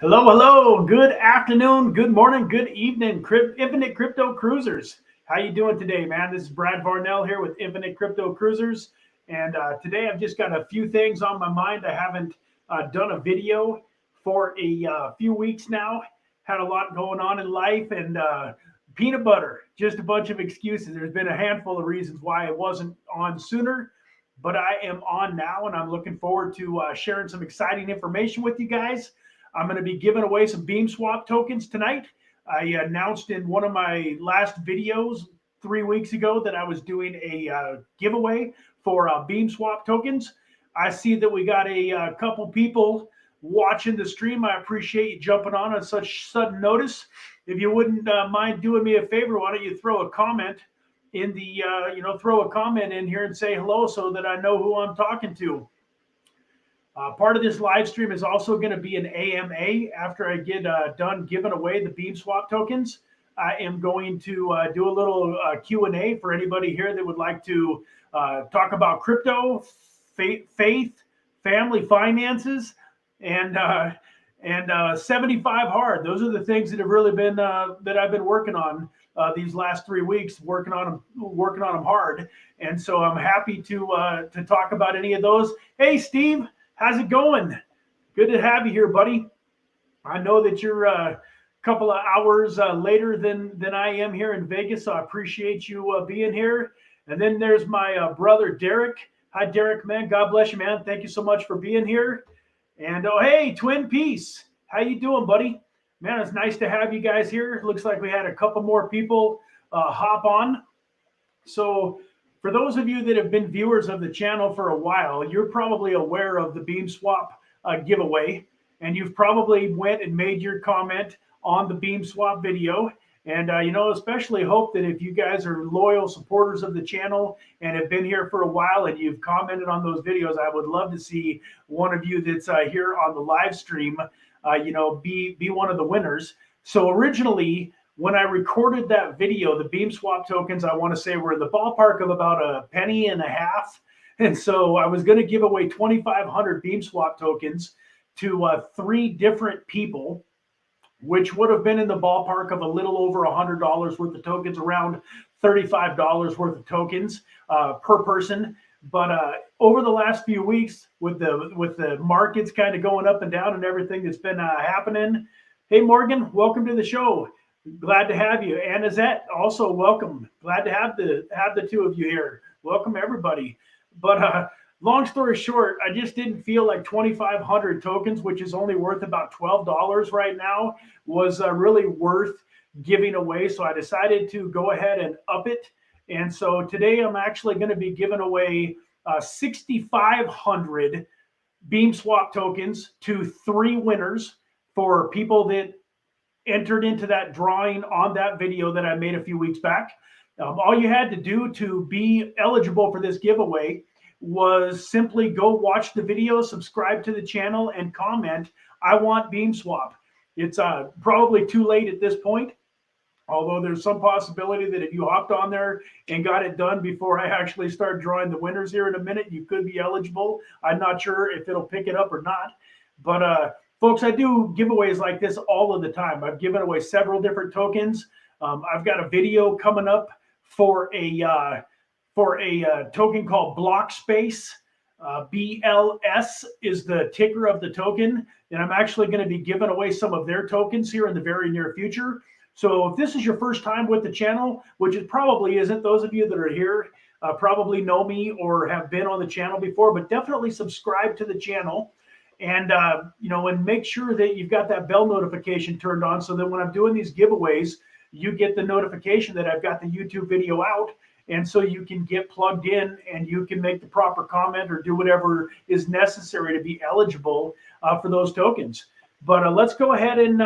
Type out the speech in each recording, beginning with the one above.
Hello, hello. Good afternoon, good morning, good evening, Infinite Crypto Cruisers. How you doing today, man? This is Brad Varnell here with Infinite Crypto Cruisers, and today I've just got a few things on my mind. I haven't done a video for a few weeks now. Had a lot going on in life, and peanut butter, just a bunch of excuses. There's been a handful of reasons why I wasn't on sooner, but I am on now, and I'm looking forward to sharing some exciting information with you guys. I'm going to be giving away some Beamswap tokens tonight. I announced in one of my last videos 3 weeks ago that I was doing a giveaway for Beamswap tokens. I see that we got a couple people watching the stream. I appreciate you jumping on such sudden notice. If you wouldn't mind doing me a favor, why don't you throw a comment in the, throw a comment in here and say hello so that I know who I'm talking to. Part of this live stream is also going to be an AMA after I get done giving away the Beamswap tokens. I am going to do a little Q&A for anybody here that would like to talk about crypto, faith, family finances, and 75 hard. Those are the things that have really been that I've been working on these last 3 weeks, working on them hard. And so I'm happy to talk about any of those. Hey, Steve. How's it going? Good to have you here, buddy. I know that you're a couple of hours later than I am here in Vegas, so I appreciate you being here. And then there's my brother, Derek. Hi, Derek, man. God bless you, man. Thank you so much for being here. And oh, hey, Twin Peace. How you doing, buddy? Man, it's nice to have you guys here. It looks like we had a couple more people hop on. So for those of you that have been viewers of the channel for a while, you're probably aware of the Beamswap giveaway, and you've probably went and made your comment on the Beamswap video. And especially hope that if you guys are loyal supporters of the channel and have been here for a while and you've commented on those videos, I would love to see one of you that's here on the live stream, be one of the winners. So originally, when I recorded that video, the Beamswap tokens, I want to say were in the ballpark of about a penny and a half. And so I was going to give away 2,500 Beamswap tokens to 3 different people, which would have been in the ballpark of a little over $100 worth of tokens, around $35 worth of tokens per person. But over the last few weeks, with the markets kind of going up and down and everything that's been happening, hey Morgan, welcome to the show. Glad to have you. And Azette, also welcome. Glad to have the two of you here. Welcome everybody. But long story short, I just didn't feel like 2,500 tokens, which is only worth about $12 right now, was really worth giving away. So I decided to go ahead and up it. And so today I'm actually going to be giving away 6,500 Beamswap tokens to 3 winners for people that entered into that drawing on that video that I made a few weeks back. All you had to do to be eligible for this giveaway was simply go watch the video, subscribe to the channel, and comment, I want Beamswap. It's probably too late at this point, although there's some possibility that if you hopped on there and got it done before I actually start drawing the winners here in a minute, you could be eligible. I'm not sure if it'll pick it up or not. But folks, I do giveaways like this all of the time. I've given away several different tokens. I've got a video coming up for a token called Block Space. BLS is the ticker of the token, and I'm actually going to be giving away some of their tokens here in the very near future. So if this is your first time with the channel, which it probably isn't, those of you that are here probably know me or have been on the channel before, but definitely subscribe to the channel. And, and make sure that you've got that bell notification turned on so that when I'm doing these giveaways, you get the notification that I've got the YouTube video out. And so you can get plugged in and you can make the proper comment or do whatever is necessary to be eligible for those tokens. But let's go ahead and,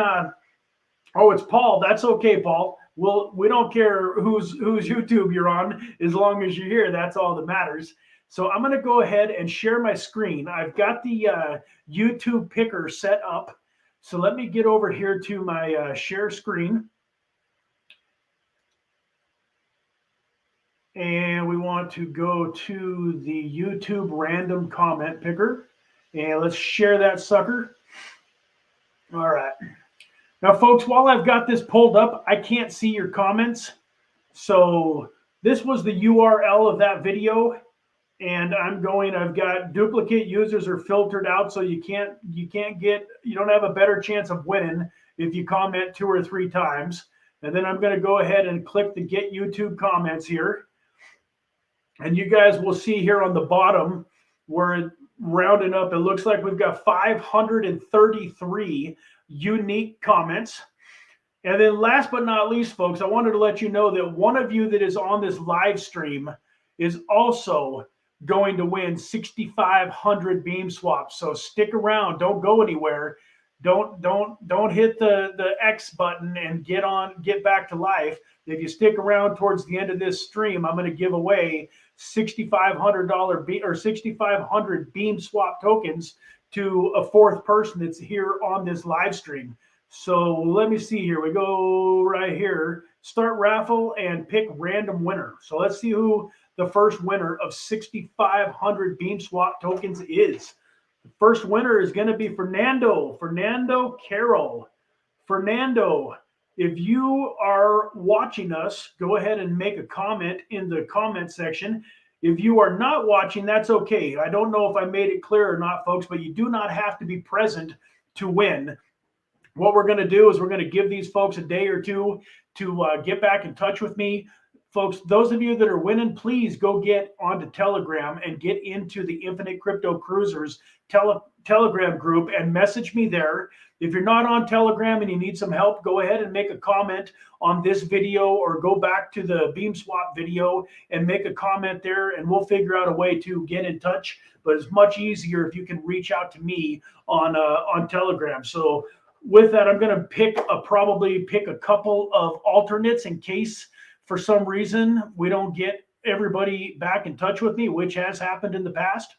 it's Paul. That's okay, Paul. We don't care whose YouTube you're on, as long as you're here. That's all that matters. So I'm going to go ahead and share my screen. I've got the YouTube picker set up. So let me get over here to my share screen. And we want to go to the YouTube random comment picker. And let's share that sucker. All right. Now, folks, while I've got this pulled up, I can't see your comments. So this was the URL of that video. And I've got duplicate users are filtered out, so you don't have a better chance of winning if you comment 2 or 3 times. And then I'm going to go ahead and click the Get YouTube Comments here. And you guys will see here on the bottom where it rounding up, it looks like we've got 533 unique comments. And then last but not least, folks, I wanted to let you know that one of you that is on this live stream is also going to win 6,500 beam swaps. So stick around, don't go anywhere. Don't hit the X button and get back to life. If you stick around towards the end of this stream, I'm going to give away $6,500 beam swap tokens to a 4th person that's here on this live stream. So let me see here. We go right here, start raffle and pick random winner. So let's see who the first winner of 6,500 Beamswap tokens is. The first winner is going to be Fernando Carroll. Fernando, if you are watching us, go ahead and make a comment in the comment section. If you are not watching, that's okay. I don't know if I made it clear or not, folks, but you do not have to be present to win. What we're going to do is we're going to give these folks a day or two to get back in touch with me. Folks, those of you that are winning, please go get onto Telegram and get into the Infinite Crypto Cruisers Telegram group and message me there. If you're not on Telegram and you need some help, go ahead and make a comment on this video or go back to the Beamswap video and make a comment there, and we'll figure out a way to get in touch. But it's much easier if you can reach out to me on Telegram. So with that, I'm going to probably pick a couple of alternates in case for some reason we don't get everybody back in touch with me, which has happened in the past.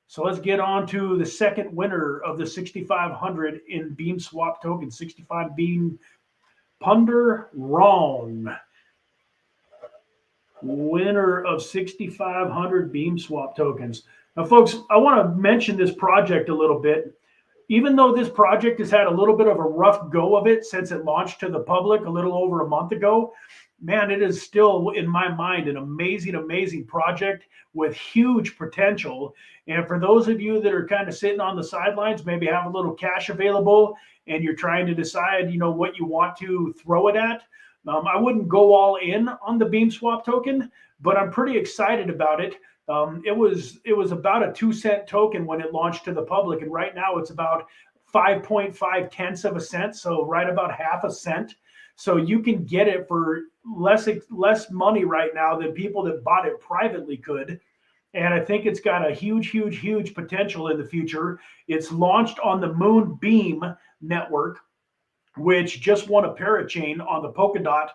So let's get on to the second winner of the 6,500 in Beamswap tokens, 65 Beam Punder Wrong. Winner of 6,500 Beamswap tokens. Now, folks, I want to mention this project a little bit. Even though this project has had a little bit of a rough go of it since it launched to the public a little over a month ago, man, it is still, in my mind, an amazing, amazing project with huge potential. And for those of you that are kind of sitting on the sidelines, maybe have a little cash available and you're trying to decide, what you want to throw it at, I wouldn't go all in on the Beamswap token, but I'm pretty excited about it. It was about a 2-cent token when it launched to the public, and right now it's about 5.5 tenths of a cent, so right about half a cent. So you can get it for less money right now than people that bought it privately could. And I think it's got a huge, huge, huge potential in the future. It's launched on the Moonbeam network, which just won a parachain on the Polkadot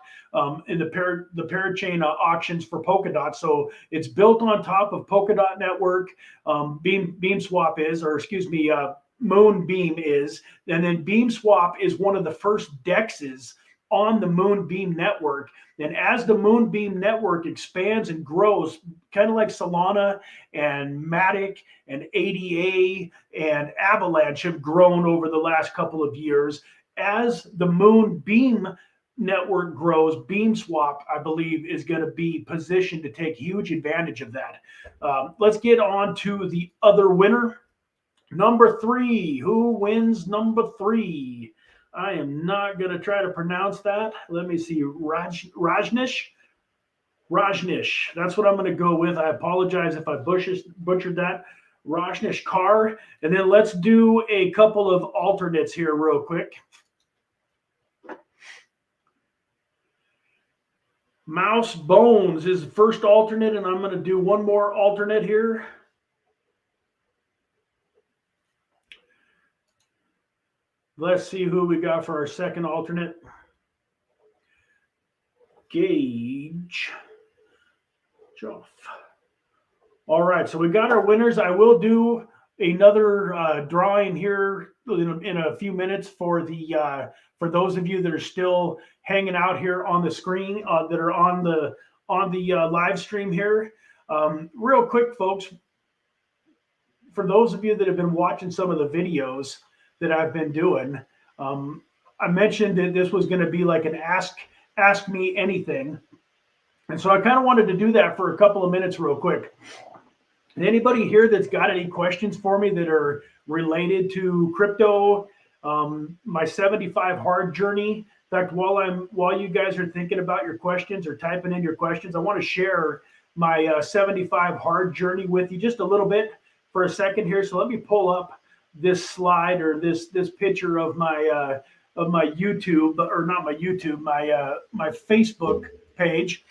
in the parachain auctions for Polkadot. So it's built on top of Polkadot network. Beamswap is, or excuse me, Moonbeam is, and then Beamswap is one of the first DEXs on the Moonbeam network. And as the Moonbeam network expands and grows, kind of like Solana and Matic and ADA and Avalanche have grown over the last couple of years, as the Moonbeam network grows, Beamswap, I believe, is going to be positioned to take huge advantage of that. Let's get on to the other winner. Number 3. Who wins number 3? I am not going to try to pronounce that. Let me see. Rajnish. That's what I'm going to go with. I apologize if I butchered that. Rajnish Carr. And then let's do a couple of alternates here real quick. Mouse Bones is the first alternate, and I'm going to do one more alternate here. Let's see who we got for our second alternate. Gage Joff. All right, so we got our winners. I will do another drawing here in a few minutes for those of you that are still hanging out here on the screen, that are on the live stream here. Real quick, folks, for those of you that have been watching some of the videos that I've been doing, I mentioned that this was going to be like an ask me anything. And so I kind of wanted to do that for a couple of minutes real quick. Anybody here that's got any questions for me that are related to crypto, my 75 hard journey? In fact, while you guys are thinking about your questions or typing in your questions, I want to share my 75 hard journey with you just a little bit for a second here. So let me pull up this slide or this picture of my YouTube, or not my YouTube, my Facebook page,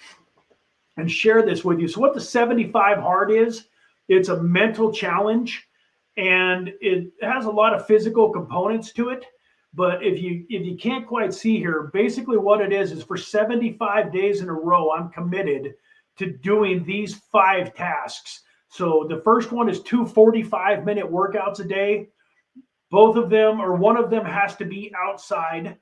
and share this with you. So what the 75 hard is, it's a mental challenge, and it has a lot of physical components to it. But if you can't quite see here, basically what it is for 75 days in a row, I'm committed to doing these 5 tasks. So the first one is 2 45-minute workouts a day. Both of them, or one of them, has to be outside.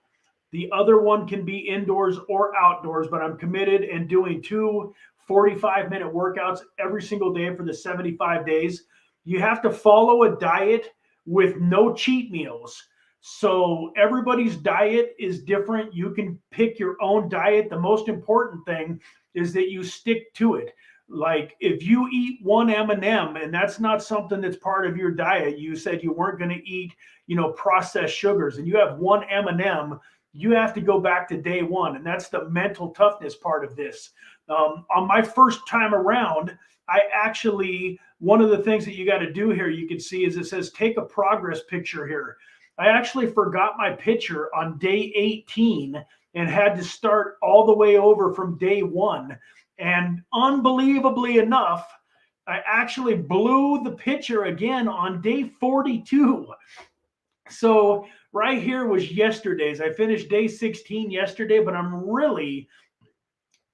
The other one can be indoors or outdoors, but I'm committed and doing 2 45-minute workouts every single day for the 75 days. You have to follow a diet with no cheat meals. So everybody's diet is different. You can pick your own diet. The most important thing is that you stick to it. Like if you eat one M&M and that's not something that's part of your diet, you said you weren't going to eat, processed sugars, and you have one M&M, you have to go back to day one. And that's the mental toughness part of this. On my first time around, one of the things that you got to do here, you can see, is it says take a progress picture here. I actually forgot my picture on day 18 and had to start all the way over from day 1. And unbelievably enough, I actually blew the picture again on day 42. So right here was yesterday's. I finished day 16 yesterday, but I'm really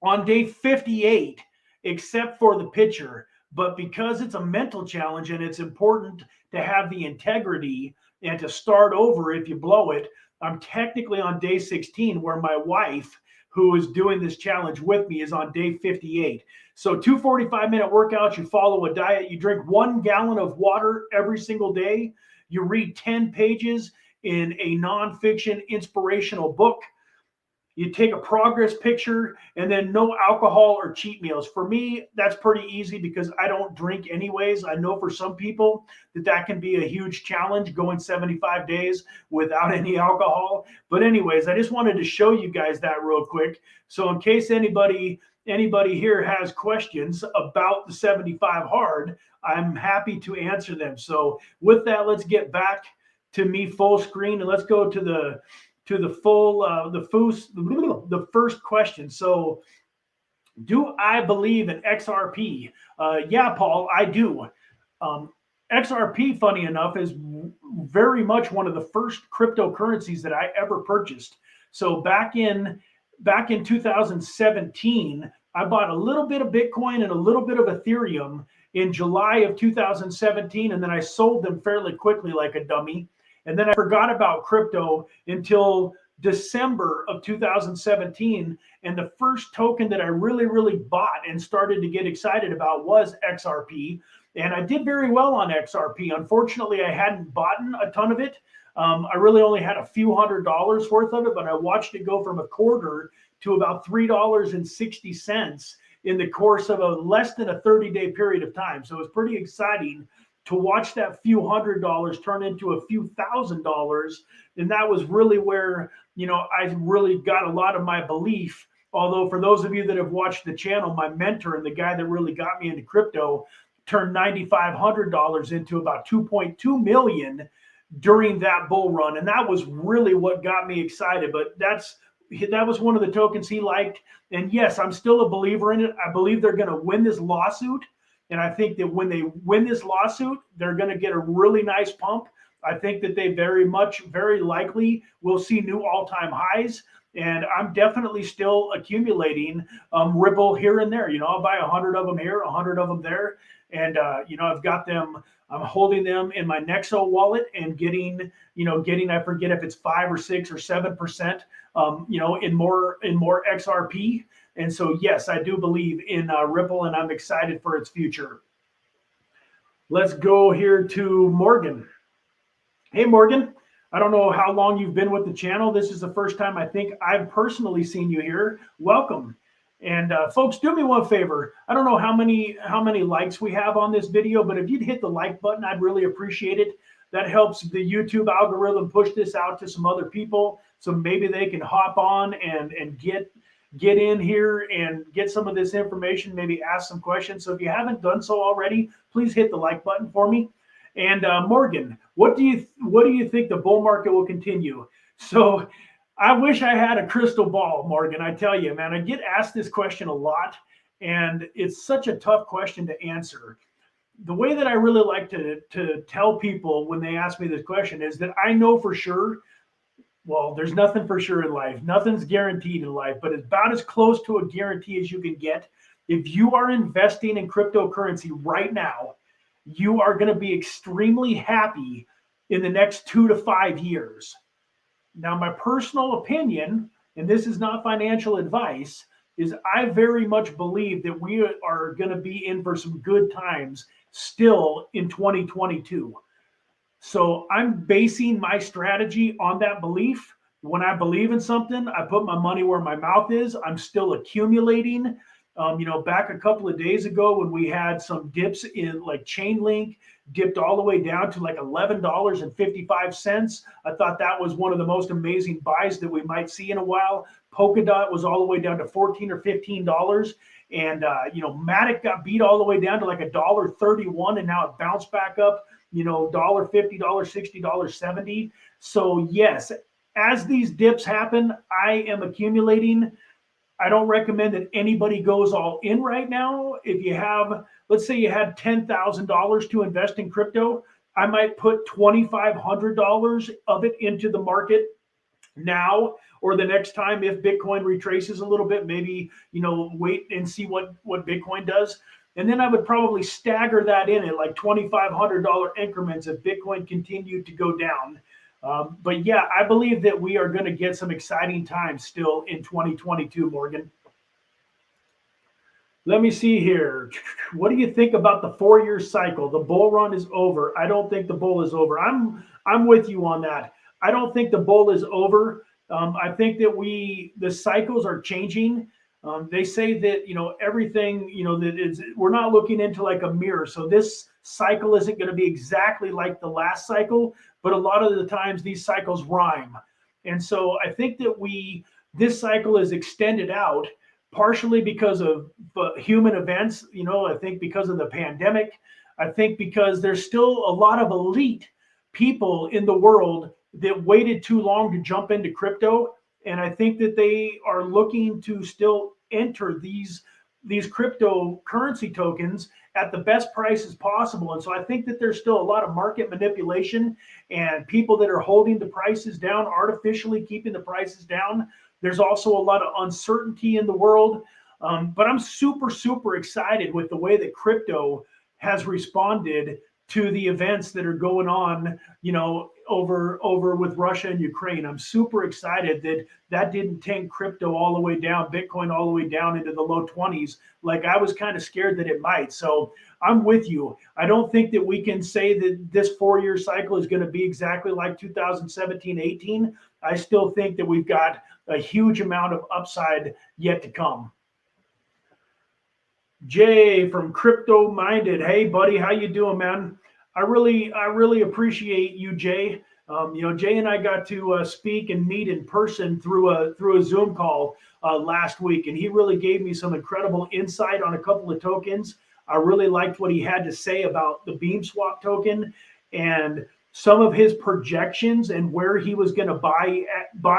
on day 58, except for the picture. But because it's a mental challenge and it's important to have the integrity and to start over if you blow it, I'm technically on day 16, where my wife, who is doing this challenge with me, is on day 58. So 2 45-minute workouts, you follow a diet, you drink 1 gallon of water every single day, you read 10 pages in a nonfiction inspirational book, you take a progress picture, and then no alcohol or cheat meals. For me, that's pretty easy because I don't drink anyways. I know for some people that can be a huge challenge, going 75 days without any alcohol. But anyways, I just wanted to show you guys that real quick. So in case anybody here has questions about the 75 hard, I'm happy to answer them. So with that, let's get back to me full screen, and let's go to the first question. So, do I believe in XRP? Yeah, Paul, I do. XRP, funny enough, is very much one of the first cryptocurrencies that I ever purchased. So back in 2017, I bought a little bit of Bitcoin and a little bit of Ethereum in July of 2017, and then I sold them fairly quickly like a dummy. And then I forgot about crypto until December of 2017. And the first token that I really, really bought and started to get excited about was XRP. And I did very well on XRP. Unfortunately, I hadn't bought a ton of it. I really only had a few $100s worth of it, but I watched it go from a quarter to about $3.60 in the course of less than a 30-day period of time. So it was pretty exciting to watch that few $100s turn into a few $1,000s. And that was really where, I really got a lot of my belief. Although for those of you that have watched the channel, my mentor and the guy that really got me into crypto turned $9,500 into about 2.2 million during that bull run. And that was really what got me excited. But that was one of the tokens he liked. And yes, I'm still a believer in it. I believe they're going to win this lawsuit. And I think that when they win this lawsuit, they're going to get a really nice pump. I think that they very likely will see new all-time highs. And I'm definitely still accumulating Ripple here and there. I'll buy 100 of them here, 100 of them there. And, I've got them, I'm holding them in my Nexo wallet and getting, I forget if it's 5 or 6 or 7%, in more XRP. And so, yes, I do believe in Ripple, and I'm excited for its future. Let's go here to Morgan. Hey, Morgan, I don't know how long you've been with the channel. This is the first time I think I've personally seen you here. Welcome. And folks, do me one favor. I don't know how many likes we have on this video, but if you'd hit the like button, I'd really appreciate it. That helps the YouTube algorithm push this out to some other people, so maybe they can hop on and get in here and get some of this information, maybe ask some questions. So if you haven't done so already, please hit the like button for me. And Morgan, what do you think the bull market will continue? So I wish I had a crystal ball, Morgan. I tell you, man, I get asked this question a lot, and it's such a tough question to answer. The way that I really like to tell people when they ask me this question is that I know for sure. Well, there's nothing for sure in life. Nothing's guaranteed in life, but it's about as close to a guarantee as you can get. If you are investing in cryptocurrency right now, you are going to be extremely happy in the next 2 to 5 years. Now, my personal opinion, and this is not financial advice, is I very much believe that we are going to be in for some good times still in 2022. So I'm basing my strategy on that belief. When I believe in something, I put my money where my mouth is. I'm still accumulating. Back a couple of days ago when we had some dips in like Chainlink, dipped all the way down to like $11.55. I thought that was one of the most amazing buys that we might see in a while. Polkadot was all the way down to $14 or $15. And, Matic got beat all the way down to like $1.31, and now it bounced back up, $1.50, $1.60, $1.70. So yes, as these dips happen, I am accumulating. I don't recommend that anybody goes all in right now. If you have, let's say you had $10,000 to invest in crypto, I might put $2,500 of it into the market now or the next time if Bitcoin retraces a little bit, maybe, wait and see what Bitcoin does. And then I would probably stagger that in at like $2,500 increments if Bitcoin continued to go down. But yeah, I believe that we are going to get some exciting times still in 2022, Morgan. Let me see here. What do you think about the 4-year cycle? The bull run is over. I don't think the bull is over. I'm with you on that. I don't think the bull is over. I think that the cycles are changing. They say that, everything, we're not looking into like a mirror. So this cycle isn't going to be exactly like the last cycle, but a lot of the times these cycles rhyme. And so I think that this cycle is extended out partially because of human events, I think because of the pandemic. I think because there's still a lot of elite people in the world that waited too long to jump into crypto. And I think that they are looking to still enter these cryptocurrency tokens at the best prices possible. And so I think that there's still a lot of market manipulation and people that are holding the prices down, artificially keeping the prices down. There's also a lot of uncertainty in the world. But I'm super, super excited with the way that crypto has responded to the events that are going on, over with Russia and Ukraine. I'm super excited that didn't tank crypto all the way down, Bitcoin all the way down into the low 20s, like I was kind of scared that it might. So I'm with you. I don't think that we can say that this 4-year cycle is going to be exactly like 2017-18. I still think that we've got a huge amount of upside yet to come. Jay from Crypto Minded. Hey, buddy, how you doing, man? I really appreciate you, Jay. Jay and I got to speak and meet in person through a Zoom call last week, and he really gave me some incredible insight on a couple of tokens. I really liked what he had to say about the Beamswap token and some of his projections and where he was going to buy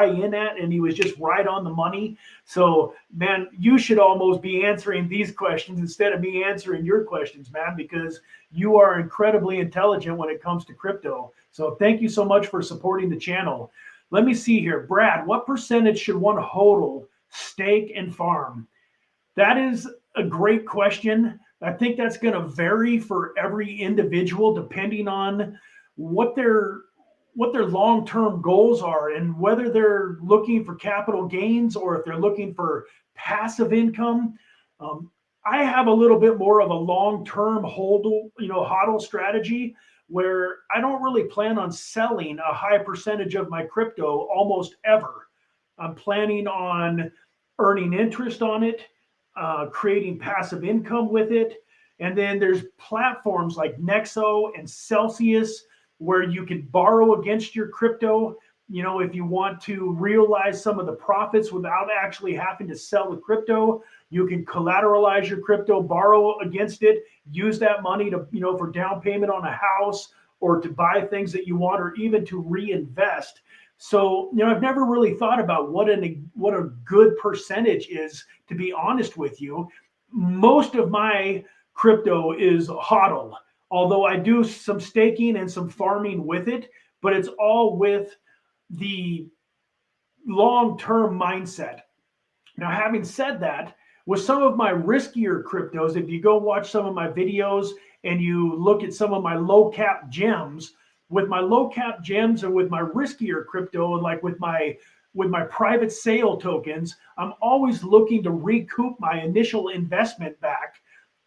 in at, and he was just right on the money. So, man, you should almost be answering these questions instead of me answering your questions, man, because you are incredibly intelligent when it comes to crypto. So thank you so much for supporting the channel. Let me see here. Brad, what percentage should one hodl, stake, and farm? That is a great question. I think that's going to vary for every individual depending on what their long-term goals are and whether they're looking for capital gains or if they're looking for passive income. I have a little bit more of a long-term hodl strategy where I don't really plan on selling a high percentage of my crypto almost ever. I'm planning on earning interest on it, creating passive income with it. And then there's platforms like Nexo and Celsius where you can borrow against your crypto. You know, if you want to realize some of the profits without actually having to sell the crypto, you can collateralize your crypto, borrow against it, use that money to, you know, for down payment on a house or to buy things that you want or even to reinvest. So, you know, I've never really thought about what a good percentage is, to be honest with you. Most of my crypto is HODL, although I do some staking and some farming with it, but it's all with the long-term mindset. Now, having said that, with some of my riskier cryptos, if you go watch some of my videos and you look at some of my low cap gems, with my low cap gems and with my riskier crypto, and like with my private sale tokens, I'm always looking to recoup my initial investment back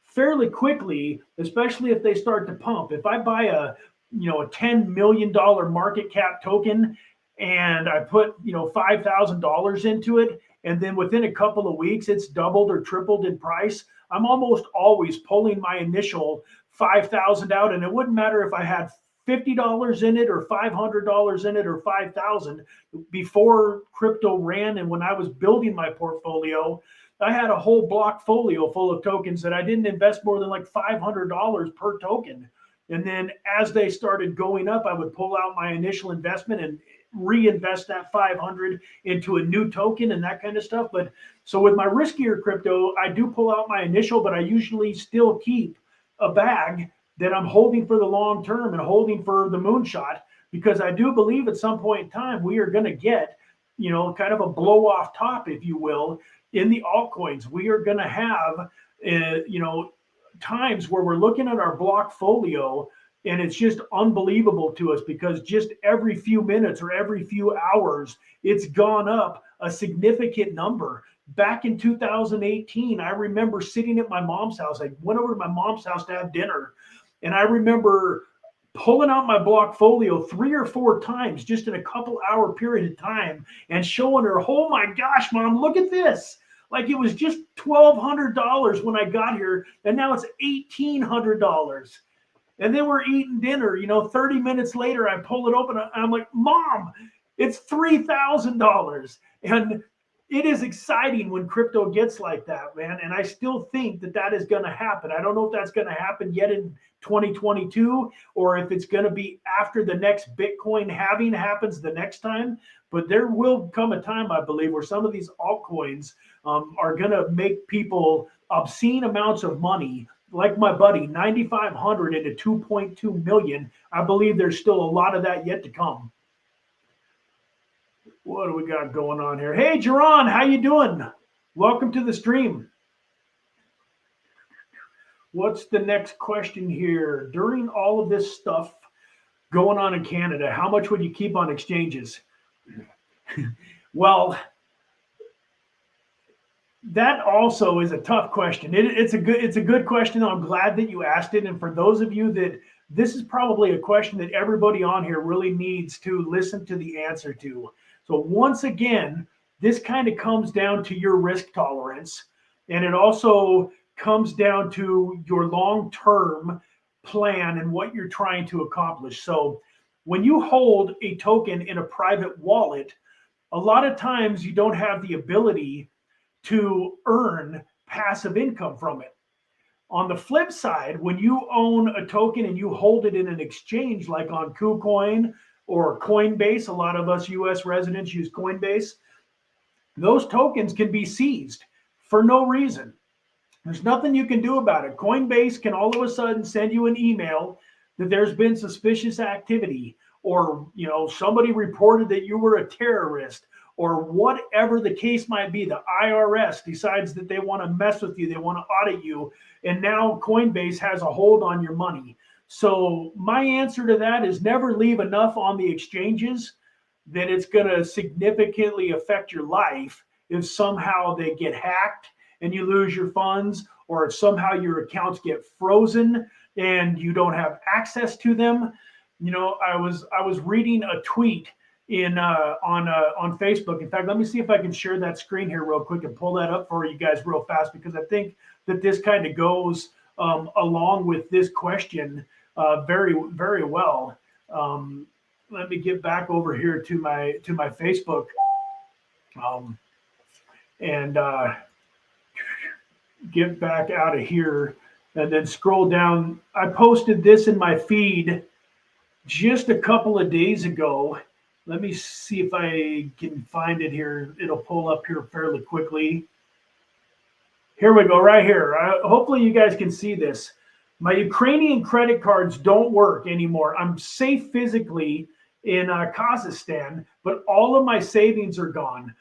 fairly quickly, especially if they start to pump. If I buy a $10 million market cap token and I put $5,000 into it, and then within a couple of weeks it's doubled or tripled in price, I'm almost always pulling my initial 5,000 out, and it wouldn't matter if I had $50 in it or $500 in it or 5,000. Before crypto ran and when I was building my portfolio, I had a whole block folio full of tokens that I didn't invest more than like $500 per token. And then as they started going up, I would pull out my initial investment and reinvest that 500 into a new token and that kind of stuff. But so with my riskier crypto, I do pull out my initial, but I usually still keep a bag that I'm holding for the long term and holding for the moonshot, because I do believe at some point in time we are going to get, kind of a blow off top, if you will, in the altcoins. We are going to have, times where we're looking at our block folio and it's just unbelievable to us, because just every few minutes or every few hours, it's gone up a significant number. Back in 2018, I remember sitting at my mom's house. I went over to my mom's house to have dinner, and I remember pulling out my block folio 3 or 4 times just in a couple hour period of time and showing her, oh my gosh, Mom, look at this. Like it was just $1,200 when I got here, and now it's $1,800. And then we're eating dinner, 30 minutes later, I pull it open and I'm like, Mom, it's $3,000. And it is exciting when crypto gets like that, man. And I still think that that is going to happen. I don't know if that's going to happen yet in 2022 or if it's going to be after the next Bitcoin halving happens the next time. But there will come a time, I believe, where some of these altcoins are going to make people obscene amounts of money. Like my buddy, 9,500 into 2.2 million. I believe there's still a lot of that yet to come. What do we got going on here? Hey, Jerron, how you doing? Welcome to the stream. What's the next question here? During all of this stuff going on in Canada, how much would you keep on exchanges? Well, that also is a tough question. It's a good question. I'm glad that you asked it. And for those of you that this is probably a question that everybody on here really needs to listen to the answer to. So once again, this kind of comes down to your risk tolerance, and it also comes down to your long-term plan and what you're trying to accomplish. So when you hold a token in a private wallet, a lot of times you don't have the ability to earn passive income from it. On the flip side, when you own a token and you hold it in an exchange like on KuCoin or Coinbase, a lot of us US residents use Coinbase, those tokens can be seized for no reason. There's nothing you can do about it. Coinbase can all of a sudden send you an email that there's been suspicious activity, or somebody reported that you were a terrorist, or whatever the case might be. The IRS decides that they want to mess with you, they want to audit you, and now Coinbase has a hold on your money. So my answer to that is never leave enough on the exchanges that it's going to significantly affect your life if somehow they get hacked and you lose your funds, or if somehow your accounts get frozen and you don't have access to them. I was reading a tweet on Facebook. In fact, let me see if I can share that screen here real quick and pull that up for you guys real fast, because I think that this kind of goes along with this question very, very well. Let me get back over here to my Facebook and get back out of here and then scroll down. I posted this in my feed just a couple of days ago. Let me see if I can find it here. It'll pull up here fairly quickly. Here we go, right here. Hopefully you guys can see this. My Ukrainian credit cards don't work anymore. I'm safe physically in Kazakhstan, but all of my savings are gone.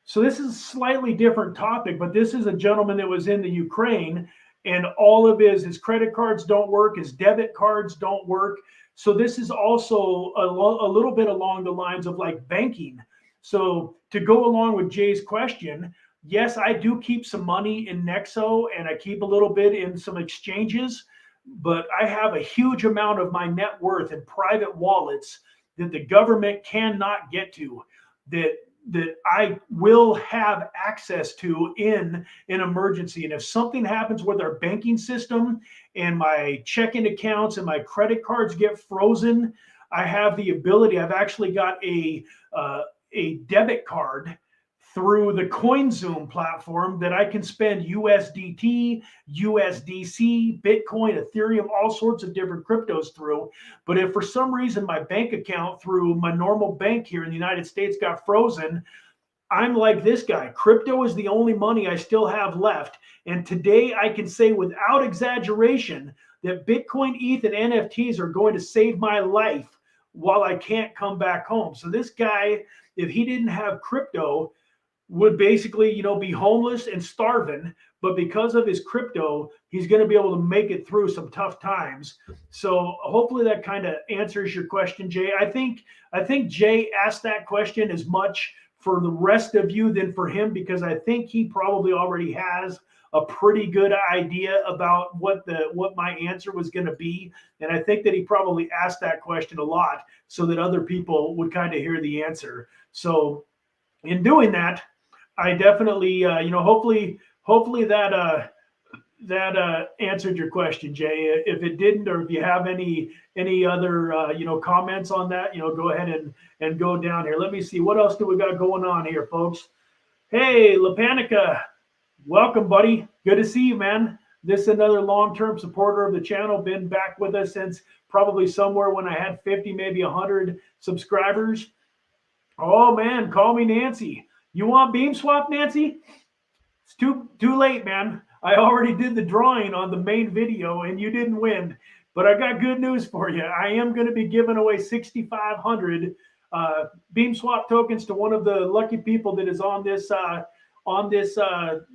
So this is a slightly different topic, but this is a gentleman that was in the Ukraine, and all of his credit cards don't work, his debit cards don't work. So this is also a little bit along the lines of like banking. So to go along with Jay's question, yes, I do keep some money in Nexo, and I keep a little bit in some exchanges, but I have a huge amount of my net worth in private wallets that the government cannot get to, that I will have access to in an emergency. And if something happens with our banking system and my checking accounts and my credit cards get frozen, I have the ability. I've actually got a debit card through the CoinZoom platform that I can spend USDT, USDC, Bitcoin, Ethereum, all sorts of different cryptos through. But if for some reason my bank account through my normal bank here in the United States got frozen, I'm like this guy. Crypto is the only money I still have left. And today I can say without exaggeration that Bitcoin, ETH, and NFTs are going to save my life while I can't come back home. So this guy, if he didn't have crypto, would basically, be homeless and starving, but because of his crypto, he's going to be able to make it through some tough times. So hopefully that kind of answers your question, Jay. I think Jay asked that question as much for the rest of you than for him, because I think he probably already has a pretty good idea about what my answer was going to be. And I think that he probably asked that question a lot so that other people would kind of hear the answer. So in doing that, I definitely, hopefully that answered your question, Jay. If it didn't, or if you have any other, comments on that, go ahead and go down here. Let me see. What else do we got going on here, folks? Hey, LaPanica, welcome, buddy. Good to see you, man. This is another long-term supporter of the channel. Been back with us since probably somewhere when I had 50, maybe 100 subscribers. Oh, man, call me Nancy. You want Beamswap, Nancy? It's too late, man. I already did the drawing on the main video, and you didn't win. But I got good news for you. I am going to be giving away 6,500 Beamswap tokens to one of the lucky people that is on this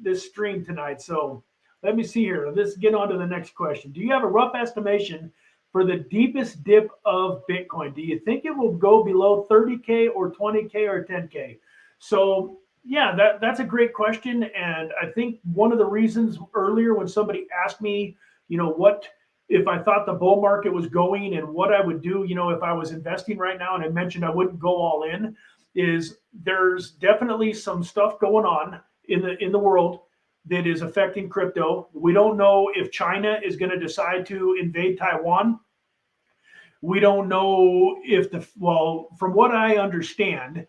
this stream tonight. So let me see here. Let's get on to the next question. Do you have a rough estimation for the deepest dip of Bitcoin? Do you think it will go below 30K or 20K or 10K? So yeah, that's a great question. And I think one of the reasons earlier when somebody asked me, what if I thought the bull market was going and what I would do, if I was investing right now, and I mentioned I wouldn't go all in, is there's definitely some stuff going on in the world that is affecting crypto. We don't know if China is going to decide to invade Taiwan. We don't know if from what I understand,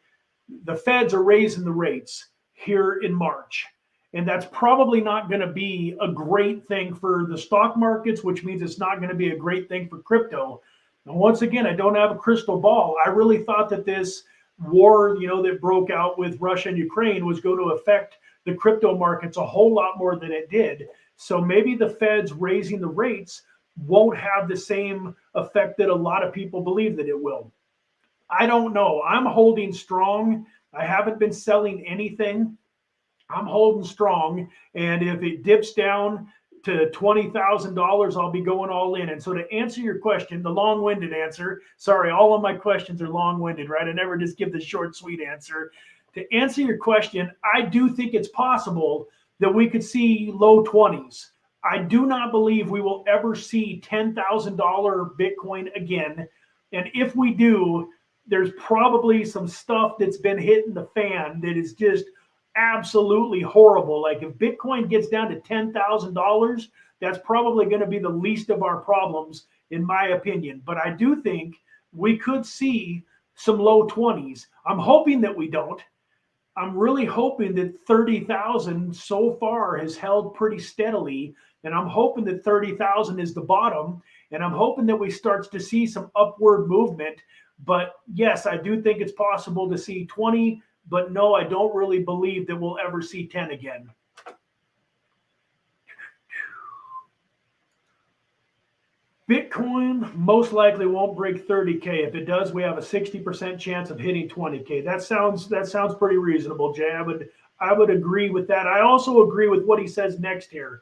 the feds are raising the rates here in March. And that's probably not going to be a great thing for the stock markets, which means it's not going to be a great thing for crypto. And once again, I don't have a crystal ball. I really thought that this war, that broke out with Russia and Ukraine was going to affect the crypto markets a whole lot more than it did. So maybe the feds raising the rates won't have the same effect that a lot of people believe that it will. I don't know. I'm holding strong. I haven't been selling anything. I'm holding strong. And if it dips down to $20,000, I'll be going all in. And so to answer your question, the long-winded answer, sorry, all of my questions are long-winded, right? I never just give the short, sweet answer. To answer your question, I do think it's possible that we could see low 20s. I do not believe we will ever see $10,000 Bitcoin again. And if we do, there's probably some stuff that's been hitting the fan that is just absolutely horrible. Like if Bitcoin gets down to $10,000, that's probably going to be the least of our problems, in my opinion. But I do think we could see some low 20s. I'm hoping that we don't. I'm really hoping that 30,000 so far has held pretty steadily. And I'm hoping that 30,000 is the bottom. And I'm hoping that we start to see some upward movement. But yes, I do think it's possible to see 20. But no, I don't really believe that we'll ever see 10 again. Bitcoin most likely won't break 30K. If it does, we have a 60% chance of hitting 20K. That sounds pretty reasonable, Jay. I would agree with that. I also agree with what he says next here.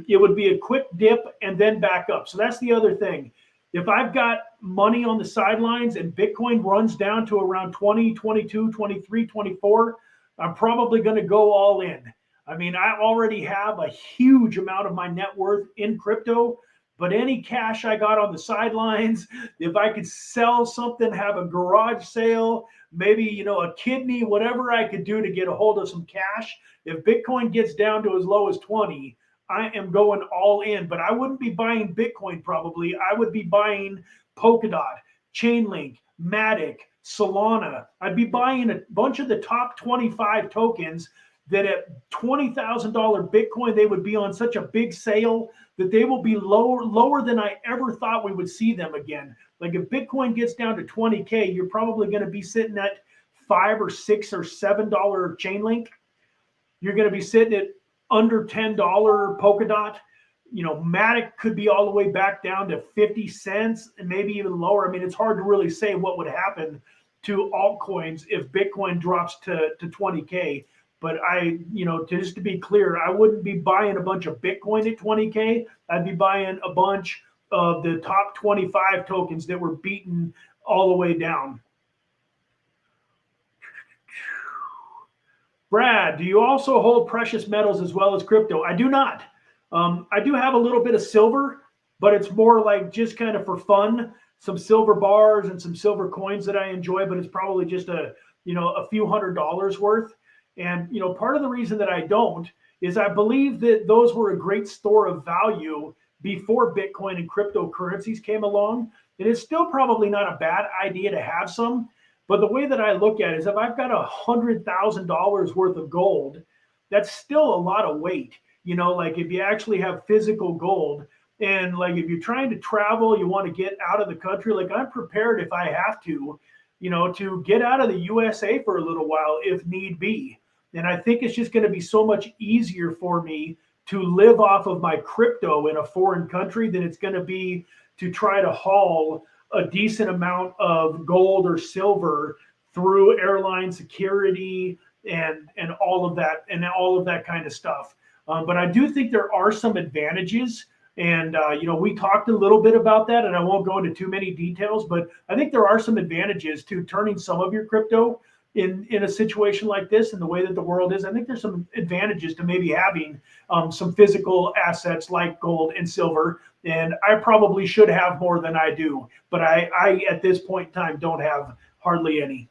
It would be a quick dip and then back up. So that's the other thing. If I've got money on the sidelines and Bitcoin runs down to around 20, 22, 23, 24, I'm probably going to go all in. I mean, I already have a huge amount of my net worth in crypto. But any cash I got on the sidelines, if I could sell something, have a garage sale, maybe, a kidney, whatever I could do to get a hold of some cash. If Bitcoin gets down to as low as 20, I am going all in. But I wouldn't be buying Bitcoin probably. I would be buying Polkadot, Chainlink, Matic, Solana. I'd be buying a bunch of the top 25 tokens that at $20,000 Bitcoin, they would be on such a big sale that they will be lower than I ever thought we would see them again. Like if Bitcoin gets down to 20K, you're probably going to be sitting at $5 or $6 or $7 Chainlink. You're going to be sitting at under $10 Polkadot. Matic could be all the way back down to 50 cents and maybe even lower. I mean, it's hard to really say what would happen to altcoins if Bitcoin drops to 20K. But just to be clear, I wouldn't be buying a bunch of Bitcoin at 20K. I'd be buying a bunch of the top 25 tokens that were beaten all the way down. Brad, do you also hold precious metals as well as crypto? I do not. I do have a little bit of silver, but it's more like just kind of for fun. Some silver bars and some silver coins that I enjoy, but it's probably just a few $100s worth. And, part of the reason that I don't is I believe that those were a great store of value before Bitcoin and cryptocurrencies came along. And it's still probably not a bad idea to have some. But the way that I look at it is if I've got $100,000 worth of gold, that's still a lot of weight. Like if you actually have physical gold and like if you're trying to travel, you want to get out of the country, like I'm prepared if I have to get out of the USA for a little while if need be. And I think it's just going to be so much easier for me to live off of my crypto in a foreign country than it's going to be to try to haul a decent amount of gold or silver through airline security and all of that kind of stuff. But I do think there are some advantages. And, we talked a little bit about that, and I won't go into too many details, but I think there are some advantages to turning some of your crypto in a situation like this and the way that the world is. I think there's some advantages to maybe having some physical assets like gold and silver. And I probably should have more than I do, but I at this point in time, don't have hardly any.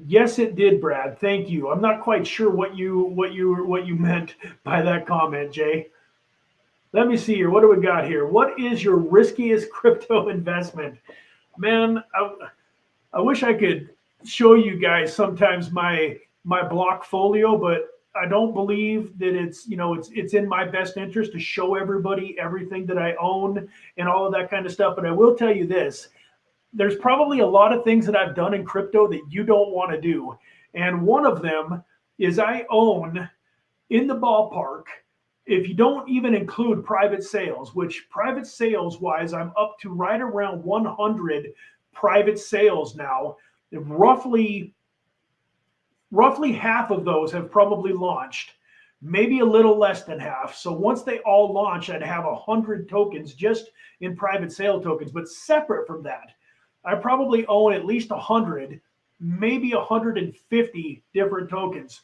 Yes, it did, Brad. Thank you. I'm not quite sure what you meant by that comment, Jay. Let me see here. What do we got here? What is your riskiest crypto investment? Man, I wish I could show you guys sometimes my blockfolio, but I don't believe that it's in my best interest to show everybody everything that I own and all of that kind of stuff. But I will tell you this. There's probably a lot of things that I've done in crypto that you don't want to do. And one of them is I own in the ballpark, if you don't even include private sales, which private sales wise, I'm up to right around 100 private sales now. Roughly half of those have probably launched, maybe a little less than half. So once they all launch, I'd have 100 tokens just in private sale tokens. But separate from that, I probably own at least 100, maybe 150 different tokens.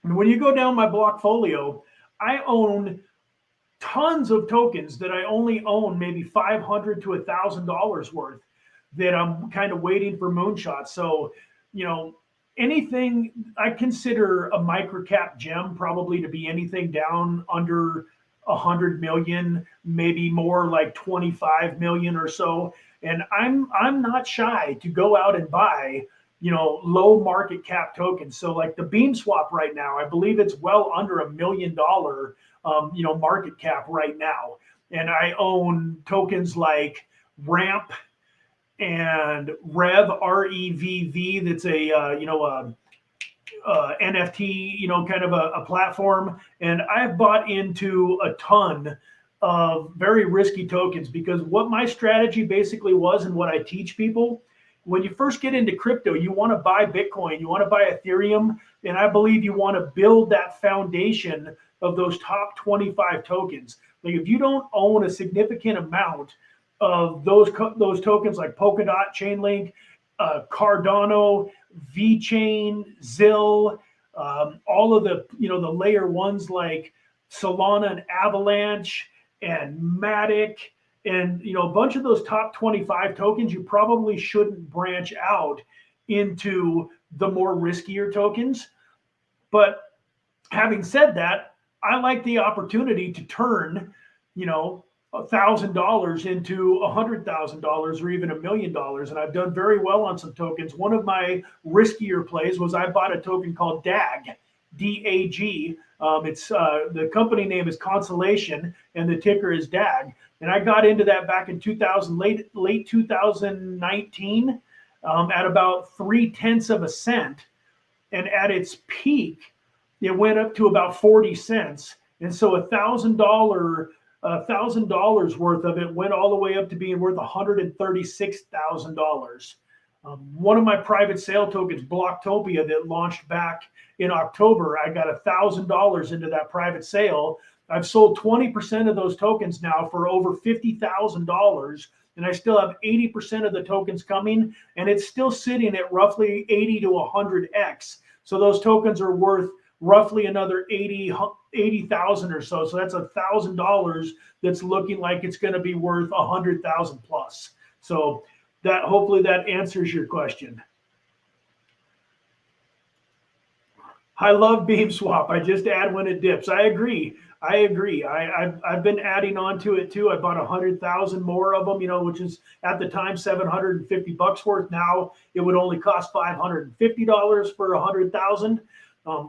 And when you go down my blockfolio, I own tons of tokens that I only own maybe $500 to $1,000 worth that I'm kind of waiting for moonshots. So, you know, anything I consider a microcap gem probably to be anything down under 100 million, maybe more like 25 million or so. And I'm not shy to go out and buy, you know, low market cap tokens. So like the Beamswap right now, I believe it's well under $1 million, you know, market cap right now. And I own tokens like Ramp and Rev, REVV. That's a, you know, NFT, you know, kind of a platform. And I've bought into a ton of very risky tokens because what my strategy basically was and what I teach people, when you first get into crypto, you want to buy Bitcoin, you want to buy Ethereum, and I believe you want to build that foundation of those top 25 tokens. Like if you don't own a significant amount of those tokens like Polkadot, Chainlink, Cardano, VeChain, Zill, all of the, you know, the layer ones like Solana and Avalanche and Matic, and, you know, a bunch of those top 25 tokens, you probably shouldn't branch out into the more riskier tokens. But having said that, I like the opportunity to turn, you know, $1,000 into $100,000 or even $1 million. And I've done very well on some tokens. One of my riskier plays was I bought a token called DAG, DAG. It's the company name is Constellation and the ticker is DAG. And I got into that back in late 2019 at about 0.3 of a cent. And at its peak, it went up to about 40 cents. And so $1,000 worth of it went all the way up to being worth $136,000. One of my private sale tokens, Blocktopia, that launched back in October, I got $1,000 into that private sale. I've sold 20% of those tokens now for over $50,000, and I still have 80% of the tokens coming, and it's still sitting at roughly 80 to 100x. So those tokens are worth roughly another 80,000 or so. So that's $1,000 that's looking like it's going to be worth 100,000 plus. So that hopefully that answers your question. I love Beamswap. I just add when it dips. I agree. I've been adding on to it too. I bought 100,000 more of them, you know, which is at the time $750 worth. Now it would only cost $550 for 100,000.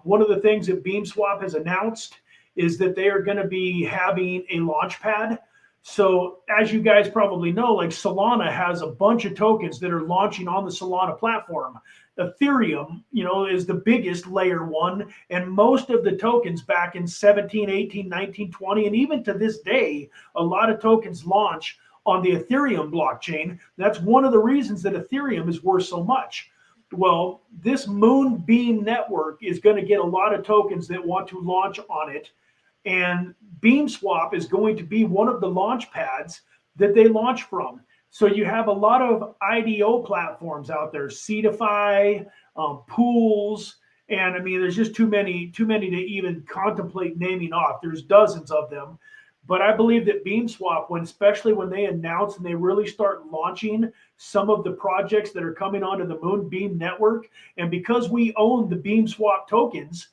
One of the things that Beamswap has announced is that they are going to be having a launch pad. So as you guys probably know, like Solana has a bunch of tokens that are launching on the Solana platform. Ethereum, you know, is the biggest layer one, and most of the tokens back in 17, 18, 19, 20, and even to this day, a lot of tokens launch on the Ethereum blockchain. That's one of the reasons that Ethereum is worth so much. Well, this Moonbeam network is going to get a lot of tokens that want to launch on it, and Beamswap is going to be one of the launch pads that they launch from. So you have a lot of IDO platforms out there, Seedify, pools, and I mean, there's just too many to even contemplate naming off. There's dozens of them. But I believe that Beamswap, especially when they announce and they really start launching some of the projects that are coming onto the Moonbeam network, and because we own the Beamswap tokens,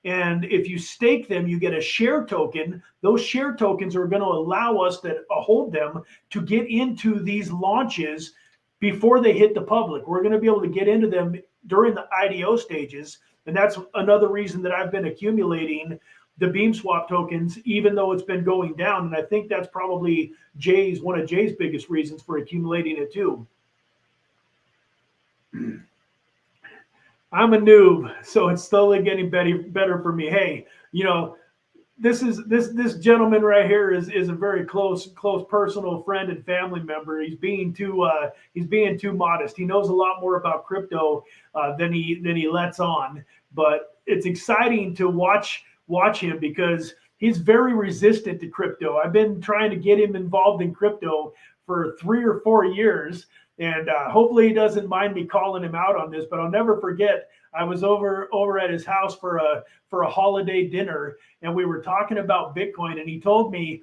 and if you stake them, you get a share token. Those share tokens are going to allow us to hold them to get into these launches before they hit the public. We're going to be able to get into them during the IDO stages. And that's another reason that I've been accumulating the Beamswap tokens, even though it's been going down. And I think that's probably one of Jay's biggest reasons for accumulating it too. I'm a noob, so it's slowly getting better for me. Hey, you know, this gentleman right here is a very close personal friend and family member. He's being too modest. He knows a lot more about crypto than he lets on. But it's exciting to watch him because he's very resistant to crypto. I've been trying to get him involved in crypto for 3 or 4 years. And hopefully he doesn't mind me calling him out on this, but I'll never forget. I was over at his house for a holiday dinner, and we were talking about Bitcoin, and he told me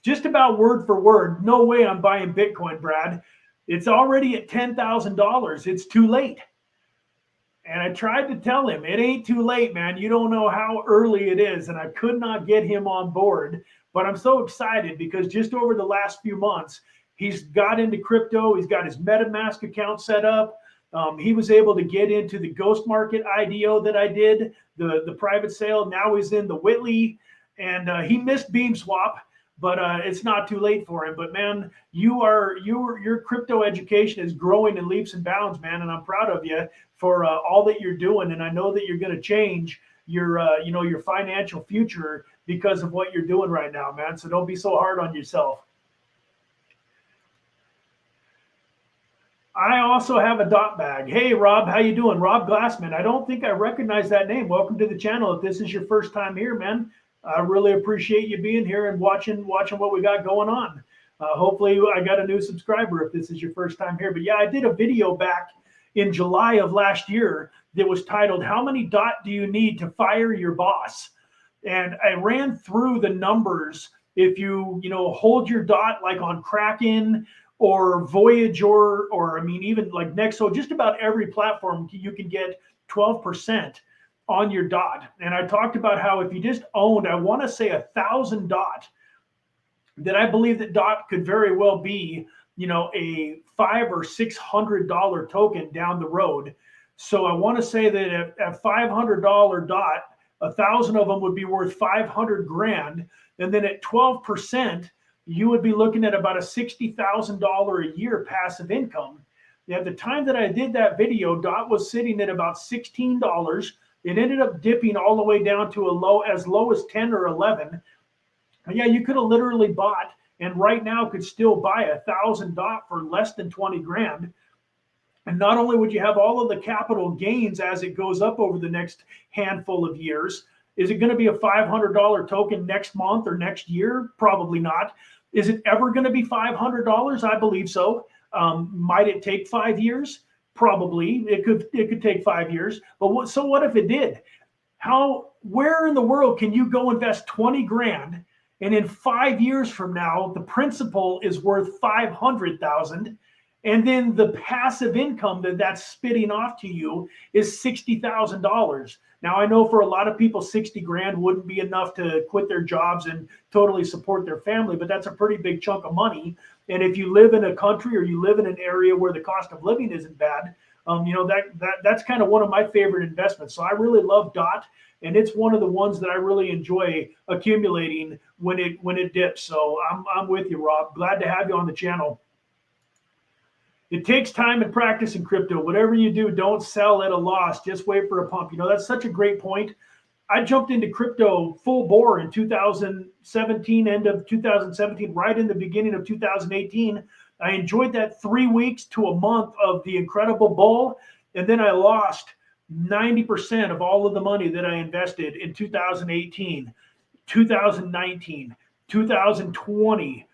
just about word for word, no way I'm buying Bitcoin, Brad. It's already at $10,000. It's too late. And I tried to tell him, it ain't too late, man. You don't know how early it is. And I could not get him on board. But I'm so excited because just over the last few months, he's got into crypto. He's got his MetaMask account set up. He was able to get into the Ghost Market IDO that I did, the private sale. Now he's in the Whitley, and he missed Beamswap, but it's not too late for him. But man, your crypto education is growing in leaps and bounds, man, and I'm proud of you for all that you're doing. And I know that you're going to change your your financial future because of what you're doing right now, man. So don't be so hard on yourself. I also have a dot bag. Hey, Rob, how you doing? Rob Glassman. I don't think I recognize that name. Welcome to the channel. If this is your first time here, man, I really appreciate you being here and watching what we got going on. Hopefully I got a new subscriber if this is your first time here. But yeah, I did a video back in July of last year that was titled, "How many DOT do you need to fire your boss?" And I ran through the numbers. If you hold your DOT like on Kraken or Voyager, or I mean, even like Nexo, just about every platform, you can get 12% on your DOT. And I talked about how if you just owned, I want to say 1,000 DOT, that I believe that DOT could very well be, a $500 or $600 token down the road. So I want to say that at $500 DOT, 1,000 of them would be worth 500 grand. And then at 12%, you would be looking at about a $60,000 a year passive income. At the time that I did that video, DOT was sitting at about $16. It ended up dipping all the way down to as low as 10 or 11. And yeah, you could have literally bought, and right now could still buy 1,000 DOT for less than 20 grand. And not only would you have all of the capital gains as it goes up over the next handful of years. Is it going to be a $500 token next month or next year? Probably not. Is it ever going to be $500? I believe so. Might it take 5 years? Probably. It could take 5 years. But what if it did? Where in the world can you go invest 20 grand and in 5 years from now the principal is worth 500,000, and then the passive income that's spitting off to you is $60,000? Now, I know for a lot of people, 60 grand wouldn't be enough to quit their jobs and totally support their family, but that's a pretty big chunk of money. And if you live in a country or you live in an area where the cost of living isn't bad, that's kind of one of my favorite investments. So I really love DOT, and it's one of the ones that I really enjoy accumulating when it dips. So I'm with you, Rob. Glad to have you on the channel. It takes time and practice in crypto. Whatever you do, don't sell at a loss. Just wait for a pump. That's such a great point. I jumped into crypto full bore in 2017, end of 2017, right in the beginning of 2018. I enjoyed that 3 weeks to a month of the incredible bull. And then I lost 90% of all of the money that I invested in 2018, 2019, 2020.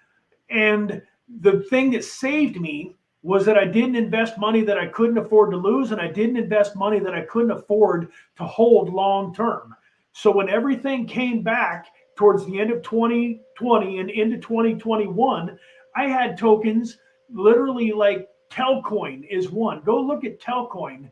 And the thing that saved me was that I didn't invest money that I couldn't afford to lose, and I didn't invest money that I couldn't afford to hold long term. So when everything came back towards the end of 2020 and into 2021, I had tokens literally like Telcoin is one. Go look at Telcoin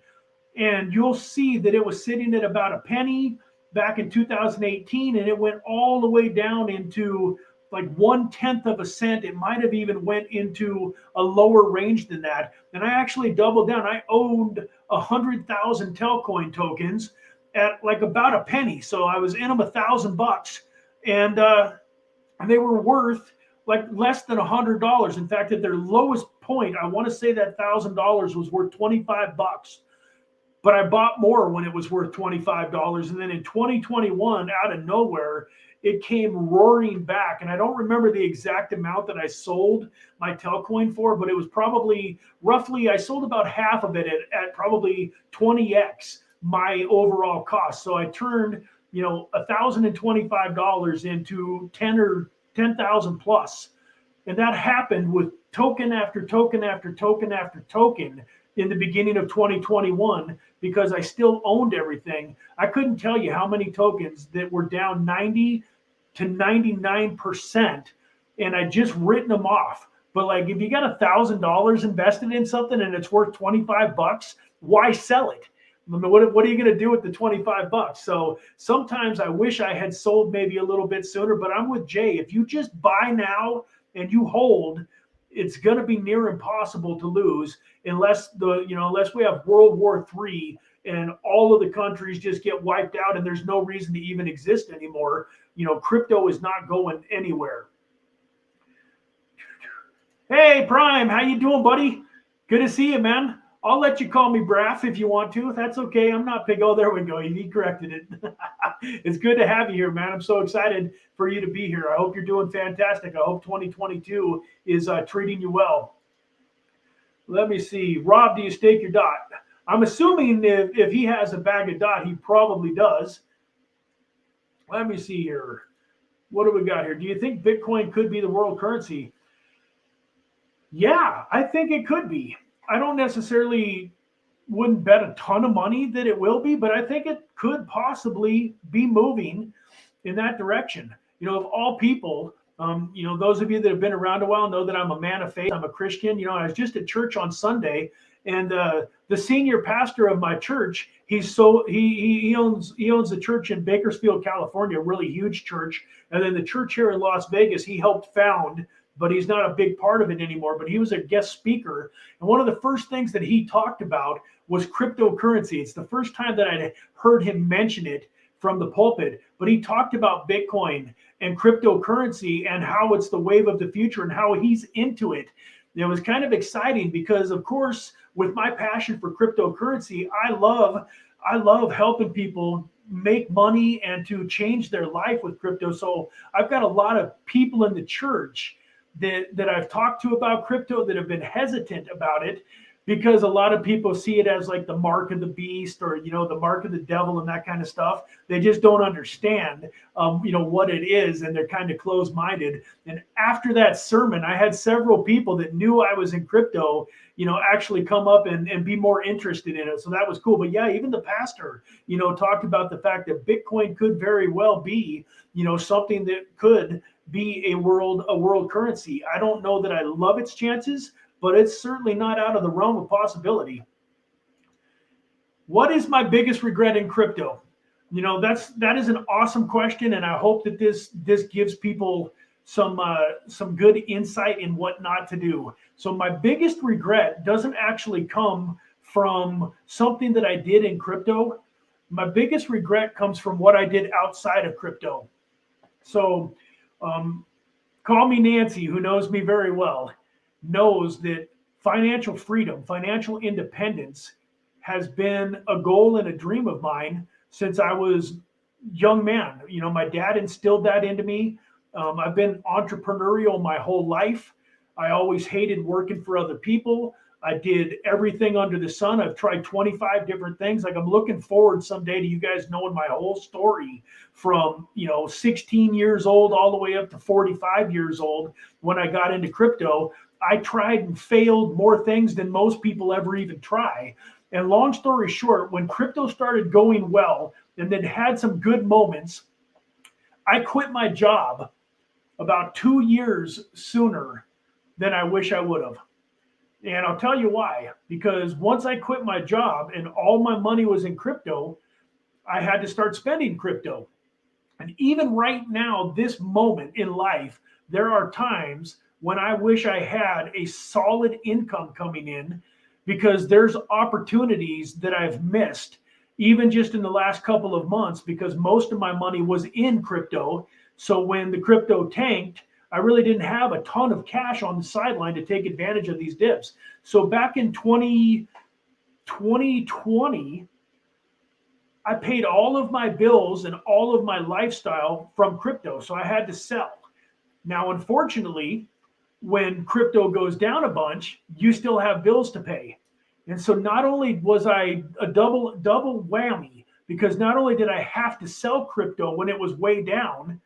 and you'll see that it was sitting at about a penny back in 2018, and it went all the way down into like 1/10 of a cent. It might have even went into a lower range than that. And I actually doubled down. I owned 100,000 Telcoin tokens at like about a penny. So I was in them $1,000, and they were worth like less than $100. In fact, at their lowest point, I want to say that $1,000 was worth $25. But I bought more when it was worth $25. And then in 2021, out of nowhere, it came roaring back. And I don't remember the exact amount that I sold my Telcoin for, but it was probably roughly, I sold about half of it at probably 20x my overall cost. So I turned, $1,025 into 10,000 plus. And that happened with token after token after token after token in the beginning of 2021 because I still owned everything. I couldn't tell you how many tokens that were down 90 to 99%, and I just written them off. But like, if you got $1,000 invested in something and it's worth 25 bucks, why sell it? I mean, what are you going to do with the 25 bucks? So sometimes I wish I had sold maybe a little bit sooner, but I'm with Jay. If you just buy now and you hold, it's going to be near impossible to lose unless unless we have World War III and all of the countries just get wiped out and there's no reason to even exist anymore. Crypto is not going anywhere. Hey, Prime, how you doing, buddy? Good to see you, man. I'll let you call me Braff if you want to. That's okay. I'm not big. Oh, there we go. He corrected it. It's good to have you here, man. I'm so excited for you to be here. I hope you're doing fantastic. I hope 2022 is treating you well. Let me see. Rob, do you stake your DOT? I'm assuming if he has a bag of DOT, he probably does. Let me see here. What do we got here? Do you think Bitcoin could be the world currency? Yeah, I think it could be. I don't necessarily wouldn't bet a ton of money that it will be, but I think it could possibly be moving in that direction. Of all people, those of you that have been around a while know that I'm a man of faith. I'm a Christian. I was just at church on Sunday, and the senior pastor of my church, he owns a church in Bakersfield, California, a really huge church, and then the church here in Las Vegas, he helped found. But he's not a big part of it anymore. But he was a guest speaker. And one of the first things that he talked about was cryptocurrency. It's the first time that I'd heard him mention it from the pulpit. But he talked about Bitcoin and cryptocurrency and how it's the wave of the future and how he's into it. It was kind of exciting because, of course, with my passion for cryptocurrency, I love helping people make money and to change their life with crypto. So I've got a lot of people in the church that I've talked to about crypto that have been hesitant about it because a lot of people see it as like the mark of the beast or, the mark of the devil and that kind of stuff. They just don't understand, what it is, and they're kind of closed-minded. And after that sermon, I had several people that knew I was in crypto, actually come up and be more interested in it. So that was cool. But yeah, even the pastor, talked about the fact that Bitcoin could very well be, something that could be a world currency. I don't know that I love its chances, but it's certainly not out of the realm of possibility. What is my biggest regret in crypto? That is an awesome question, and I hope that this gives people some good insight in what not to do. So my biggest regret doesn't actually come from something that I did in crypto. My biggest regret comes from what I did outside of crypto. So call me Nancy, who knows me very well, knows that financial freedom, financial independence has been a goal and a dream of mine since I was young man. My dad instilled that into me. I've been entrepreneurial my whole life. I always hated working for other people. I did everything under the sun. I've tried 25 different things. Like, I'm looking forward someday to you guys knowing my whole story from, 16 years old all the way up to 45 years old when I got into crypto. I tried and failed more things than most people ever even try. And long story short, when crypto started going well and then had some good moments, I quit my job about 2 years sooner than I wish I would have. And I'll tell you why. Because once I quit my job and all my money was in crypto, I had to start spending crypto. And even right now, this moment in life, there are times when I wish I had a solid income coming in because there's opportunities that I've missed, even just in the last couple of months, because most of my money was in crypto. So when the crypto tanked, I really didn't have a ton of cash on the sideline to take advantage of these dips. So back in 2020, I paid all of my bills and all of my lifestyle from crypto. So I had to sell. Now, unfortunately, when crypto goes down a bunch, you still have bills to pay. And so not only was I a double whammy, because not only did I have to sell crypto when it was way down,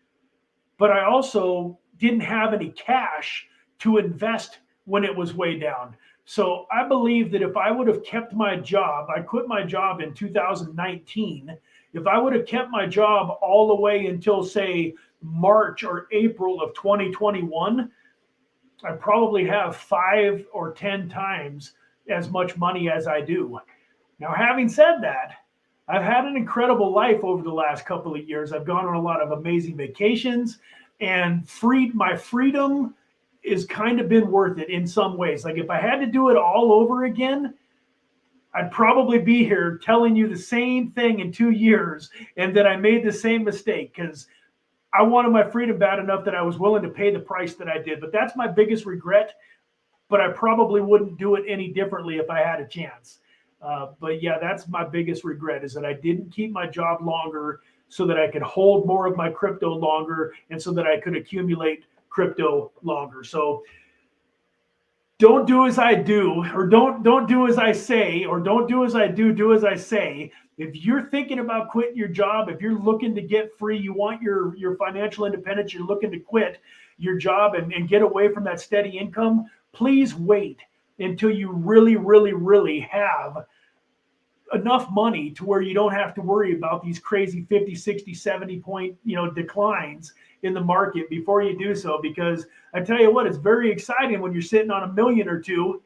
but I also didn't have any cash to invest when it was way down. So I believe that if I would have kept my job, I quit my job in 2019. If I would have kept my job all the way until, say, March or April of 2021, I probably have 5 or 10 times as much money as I do. Now, having said that, I've had an incredible life over the last couple of years. I've gone on a lot of amazing vacations, and my freedom is kind of been worth it in some ways. Like if I had to do it all over again, I'd probably be here telling you the same thing in 2 years and that I made the same mistake, because I wanted my freedom bad enough that I was willing to pay the price that I did. But that's my biggest regret. But I probably wouldn't do it any differently if I had a chance. But yeah, that's my biggest regret, is that I didn't keep my job longer so that I could hold more of my crypto longer and so that I could accumulate crypto longer. So don't do as I do, or don't do as I say, or don't do as I do as I say. If you're thinking about quitting your job, if you're looking to get free, you want your financial independence, you're looking to quit your job and get away from that steady income, please wait until you really, really, really have enough money to where you don't have to worry about these crazy 50, 60, 70 point, declines in the market before you do so. Because I tell you what, it's very exciting when you're sitting on $1 million or $2 million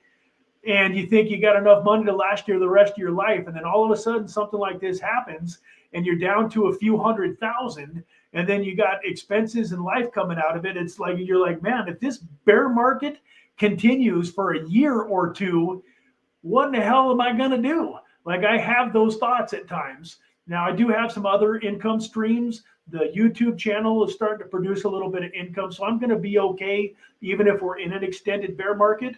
and you think you got enough money to last you the rest of your life. And then all of a sudden something like this happens and you're down to a few $100,000, and then you got expenses and life coming out of it. It's like, you're like, man, if this bear market continues for a year or two, what in the hell am I going to do? Like, I have those thoughts at times. Now, I do have some other income streams. The YouTube channel is starting to produce a little bit of income, so I'm going to be okay even if we're in an extended bear market.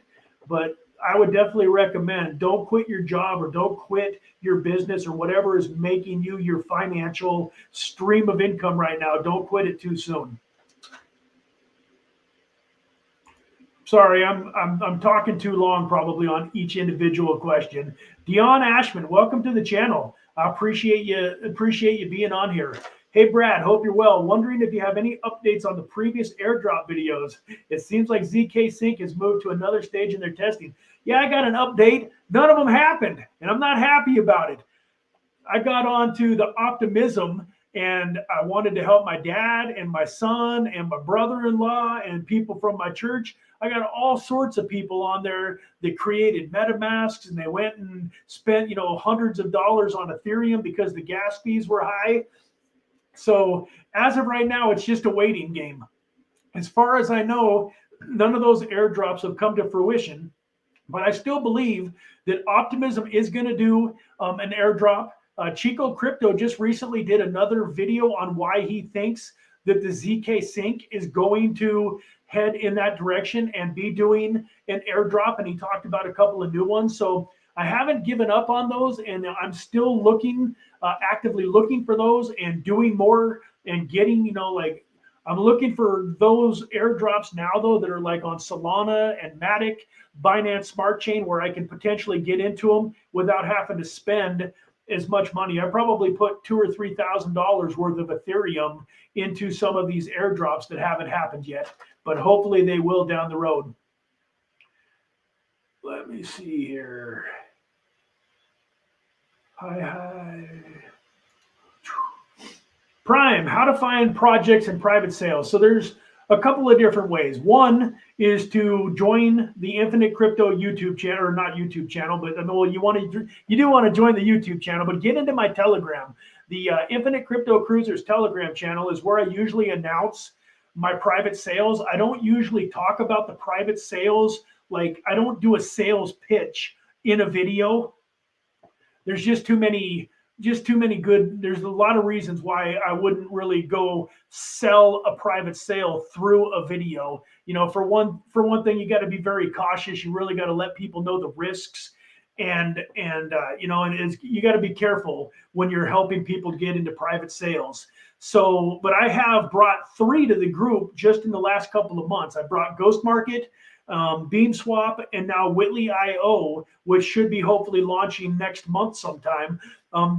But I would definitely recommend, don't quit your job or don't quit your business or whatever is making you your financial stream of income right now. Don't quit it too soon. Sorry, I'm talking too long probably on each individual question. Dion Ashman, welcome to the channel. I appreciate you being on here. Hey Brad, hope you're well. Wondering if you have any updates on the previous airdrop videos. It seems like ZK Sync has moved to another stage in their testing. Yeah, I got an update. None of them happened, and I'm not happy about it. I got onto the optimism, and I wanted to help my dad and my son and my brother-in-law and people from my church. I got all sorts of people on there that created MetaMasks, and they went and spent, hundreds of dollars on Ethereum because the gas fees were high. So as of right now, it's just a waiting game. As far as I know, none of those airdrops have come to fruition, but I still believe that Optimism is going to do an airdrop. Chico Crypto just recently did another video on why he thinks that the ZK Sync is going to head in that direction and be doing an airdrop, and he talked about a couple of new ones. So I haven't given up on those, and I'm still looking, actively looking for those and doing more and getting, I'm looking for those airdrops now, though, that are like on Solana and Matic, Binance Smart Chain, where I can potentially get into them without having to spend as much money. I probably put $2,000 or $3,000 worth of Ethereum into some of these airdrops that haven't happened yet, but hopefully they will down the road. Let me see here. Hi. Prime, how to find projects and private sales. So there's a couple of different ways. One is to join the Infinite Crypto YouTube channel, or not YouTube channel, but you do want to join the YouTube channel, but get into my Telegram. The Infinite Crypto Cruisers Telegram channel is where I usually announce my private sales. I don't usually talk about the private sales. Like, I don't do a sales pitch in a video. There's just too many good, there's a lot of reasons why I wouldn't really go sell a private sale through a video. For one thing, you got to be very cautious. You really got to let people know the risks, and you got to be careful when you're helping people get into private sales. So, but I have brought 3 to the group just in the last couple of months. I brought Ghost Market, Beamswap, and now Whitley.io, which should be hopefully launching next month sometime,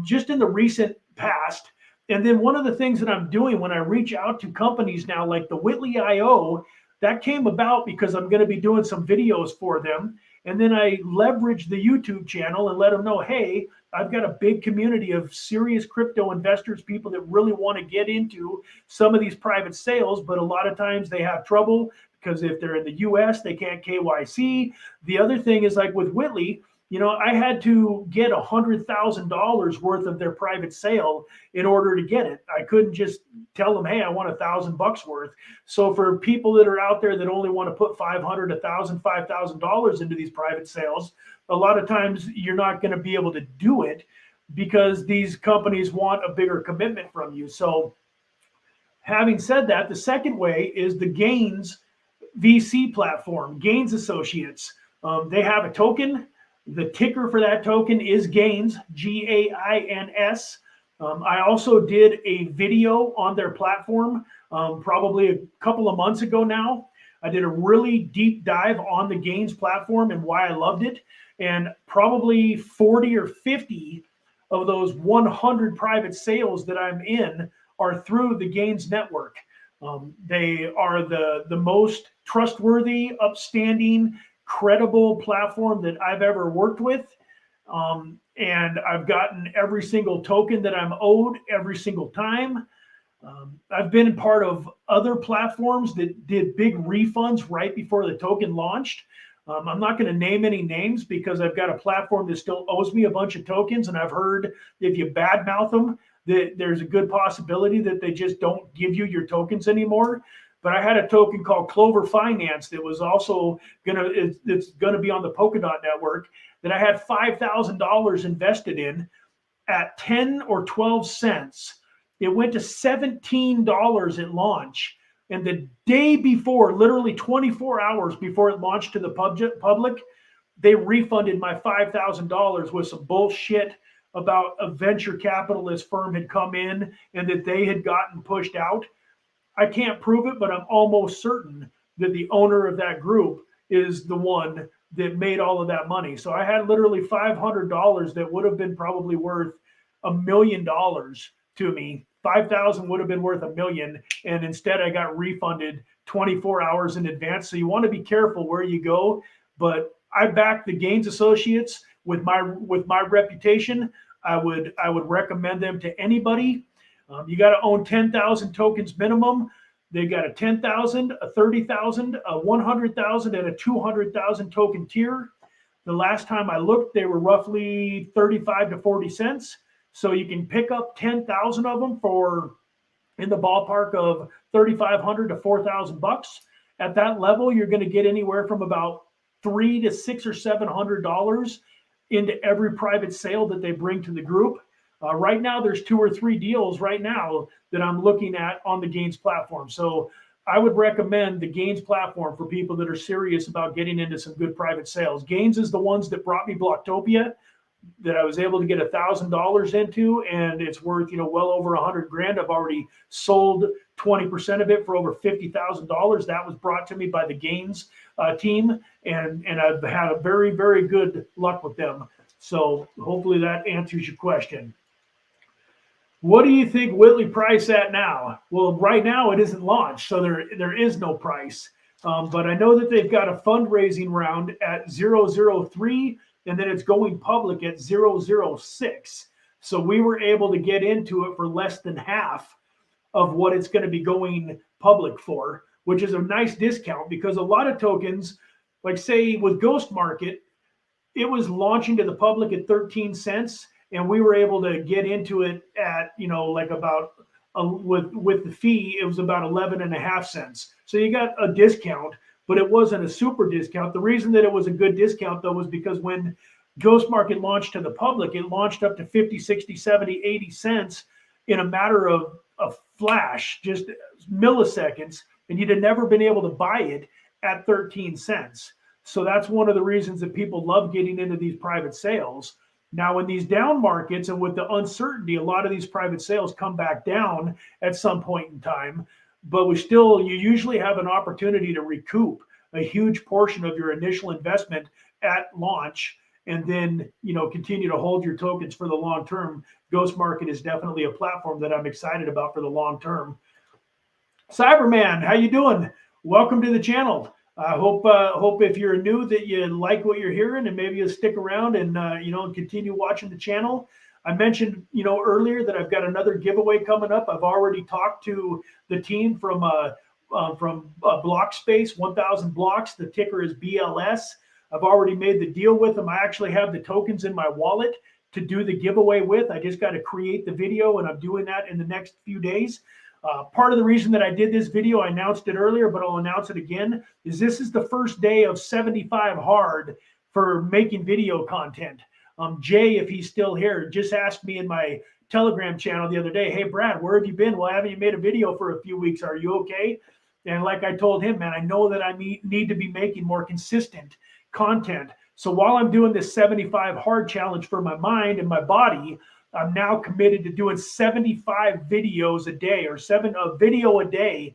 just in the recent past. And then one of the things that I'm doing when I reach out to companies now, like the Whitley.io, that came about because I'm going to be doing some videos for them. And then I leveraged the YouTube channel and let them know, hey, I've got a big community of serious crypto investors, people that really want to get into some of these private sales, but a lot of times they have trouble because if they're in the US, they can't KYC. The other thing is like with Whitley, you know, I had to get $100,000 worth of their private sale in order to get it. I couldn't just tell them, hey, I want $1,000 worth. So for people that are out there that only want to put $500, $1,000, $5,000 into these private sales, a lot of times you're not going to be able to do it because these companies want a bigger commitment from you. So having said that, the second way is the Gains VC platform, Gains Associates. They have a token. The ticker for that token is Gains, Gains. I also did a video on their platform probably a couple of months ago now. I did a really deep dive on the Gains platform and why I loved it. And probably 40 or 50 of those 100 private sales that I'm in are through the Gains network. They are the most trustworthy, upstanding, credible platform that I've ever worked with. And I've gotten every single token that I'm owed every single time. I've been part of other platforms that did big refunds right before the token launched. I'm not going to name any names because I've got a platform that still owes me a bunch of tokens. And I've heard if you badmouth them, that there's a good possibility that they just don't give you your tokens anymore. But I had a token called Clover Finance that was also it's gonna be on the Polkadot network that I had $5,000 invested in at 10 or 12 cents. It went to $17 at launch. And the day before, literally 24 hours before it launched to the public, they refunded my $5,000 with some bullshit about a venture capitalist firm had come in and that they had gotten pushed out. I can't prove it, but I'm almost certain that the owner of that group is the one that made all of that money. So I had literally $500 that would have been probably worth $1 million to me. 5,000 would have been worth $1 million. And instead I got refunded 24 hours in advance. So you want to be careful where you go, but I back the Gains Associates with my reputation. I would recommend them to anybody. You got to own 10,000 tokens minimum. They got a 10,000, a 30,000, a 100,000, and a 200,000 token tier. The last time I looked, they were roughly 35 to 40 cents. So you can pick up 10,000 of them for in the ballpark of 3,500 to 4,000 bucks. At that level, you're going to get anywhere from about $300 to $600 or $700 into every private sale that they bring to the group. Right now, there's 2 or 3 deals right now that I'm looking at on the Gains platform. So I would recommend the Gains platform for people that are serious about getting into some good private sales. Gains is the ones that brought me Blocktopia that I was able to get $1,000 into, and it's worth, well over 100 grand. I've already sold 20% of it for over $50,000. That was brought to me by the Gains team, and I've had a very, very good luck with them. So hopefully that answers your question. What do you think Whitley price at now? Well, right now it isn't launched, so there is no price. But I know that they've got a fundraising round at 003, and then it's going public at 006. So we were able to get into it for less than half of what it's going to be going public for, which is a nice discount because a lot of tokens, like say with Ghost Market, it was launching to the public at 13 cents. And we were able to get into it at, like about with the fee, it was about 11.5 cents. So you got a discount, but it wasn't a super discount. The reason that it was a good discount, though, was because when Ghost Market launched to the public, it launched up to 50, 60, 70, 80 cents in a matter of a flash, just milliseconds. And you'd have never been able to buy it at 13 cents. So that's one of the reasons that people love getting into these private sales. Now, in these down markets and with the uncertainty, a lot of these private sales come back down at some point in time, but you usually have an opportunity to recoup a huge portion of your initial investment at launch and then, continue to hold your tokens for the long term. Ghost Market is definitely a platform that I'm excited about for the long term. Cyberman, how you doing? welcome to the channel. I hope if you're new that you like what you're hearing, and maybe you'll stick around and continue watching the channel. I mentioned earlier that I've got another giveaway coming up. I've already talked to the team from Block Space, 1,000 blocks. The ticker is BLS. I've already made the deal with them. I actually have the tokens in my wallet to do the giveaway with. I just got to create the video, and I'm doing that in the next few days. Part of the reason that I did this video, I announced it earlier, but I'll announce it again, is this is the first day of 75 hard for making video content. Jay, if he's still here, just asked me in my Telegram channel the other day, hey, Brad, where have you been? Well, haven't you made a video for a few weeks? Are you okay? And like I told him, man, I know that I need to be making more consistent content. So while I'm doing this 75 hard challenge for my mind and my body, I'm now committed to doing 75 videos a day, or a video a day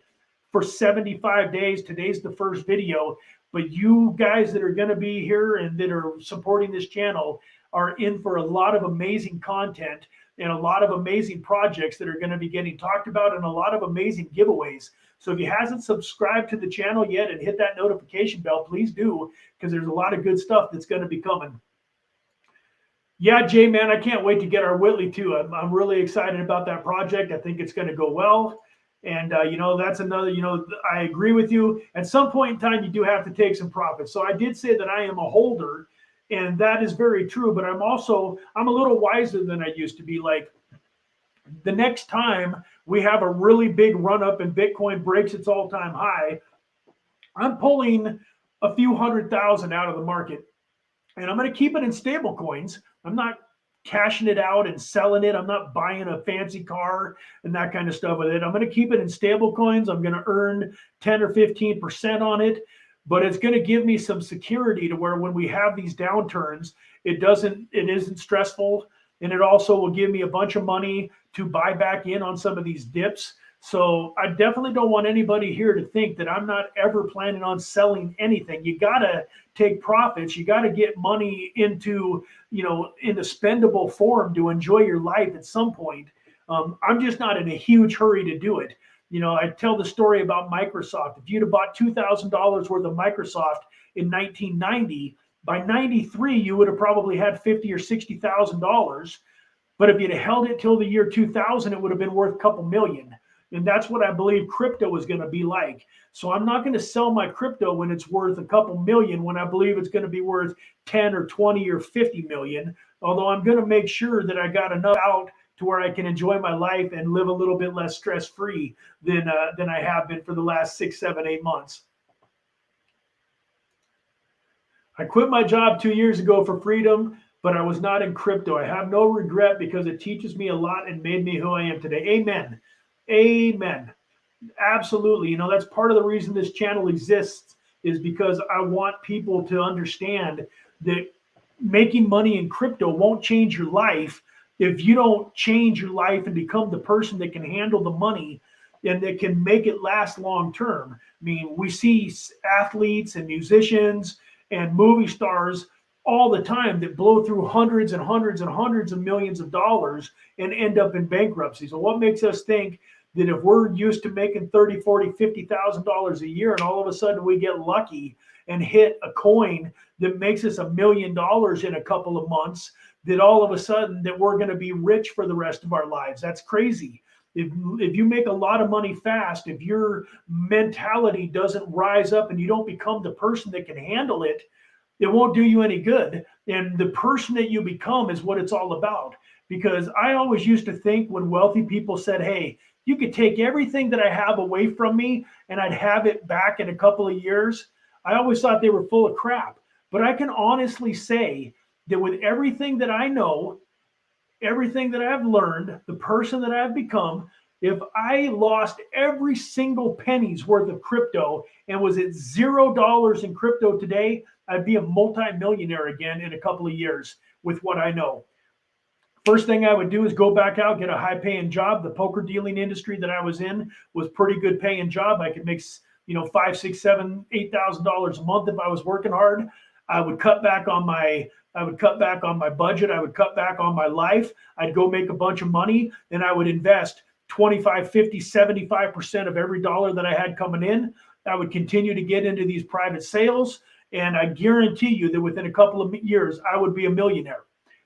for 75 days. Today's the first video, but you guys that are going to be here and that are supporting this channel are in for a lot of amazing content and a lot of amazing projects that are going to be getting talked about, and a lot of amazing giveaways. So if you hasn't subscribed to the channel yet and hit that notification bell, please do, because there's a lot of good stuff that's going to be coming. Yeah, Jay, man, I can't wait to get our Whitley too. I'm really excited about that project. I think it's going to go well. And, that's another, I agree with you. At some point in time, you do have to take some profits. So I did say that I am a holder, and that is very true. But I'm a little wiser than I used to be. Like, the next time we have a really big run up and Bitcoin breaks its all-time high, I'm pulling a few $100,000 out of the market. And I'm going to keep it in stable coins. I'm not cashing it out and selling it. I'm not buying a fancy car and that kind of stuff with it. I'm going to keep it in stable coins. I'm going to earn 10 or 15% on it, but it's going to give me some security to where when we have these downturns, it isn't stressful. And it also will give me a bunch of money to buy back in on some of these dips. So I definitely don't want anybody here to think that I'm not ever planning on selling anything. You got to take profits. You got to get money into, in a spendable form to enjoy your life at some point. I'm just not in a huge hurry to do it. I tell the story about Microsoft. If you'd have bought $2,000 worth of Microsoft in 1990, by 93, you would have probably had $50,000 or $60,000. But if you'd have held it till the year 2000, it would have been worth a couple million. And that's what I believe crypto is going to be like. So I'm not going to sell my crypto when it's worth a couple million, when I believe it's going to be worth 10 or 20 or 50 million. Although I'm going to make sure that I got enough out to where I can enjoy my life and live a little bit less stress-free than I have been for the last 6, 7, 8 months. I quit my job 2 years ago for freedom, but I was not in crypto. I have no regret because it teaches me a lot and made me who I am today. Amen. Amen. Absolutely. That's part of the reason this channel exists, is because I want people to understand that making money in crypto won't change your life if you don't change your life and become the person that can handle the money and that can make it last long term. I mean, we see athletes and musicians and movie stars all the time that blow through hundreds and hundreds and hundreds of millions of dollars and end up in bankruptcy. So what makes us think that if we're used to making $30,000, $40,000, $50,000 a year, and all of a sudden we get lucky and hit a coin that makes us $1 million in a couple of months, that all of a sudden that we're going to be rich for the rest of our lives? That's crazy. If you make a lot of money fast, if your mentality doesn't rise up and you don't become the person that can handle it, it won't do you any good. And the person that you become is what it's all about. Because I always used to think when wealthy people said, hey, you could take everything that I have away from me and I'd have it back in a couple of years, I always thought they were full of crap. But I can honestly say that with everything that I know, everything that I've learned, the person that I've become, if I lost every single penny's worth of crypto and was at $0 in crypto today, I'd be a multi-millionaire again in a couple of years with what I know. First thing I would do is go back out, get a high-paying job. The poker dealing industry that I was in was pretty good paying job. I could make, $5,000, $6,000, $8,000 a month if I was working hard. I would cut back on my budget. I would cut back on my life. I'd go make a bunch of money, and I would invest 25, 50, 75% of every dollar that I had coming in. I would continue to get into these private sales. And I guarantee you that within a couple of years, I would be a millionaire,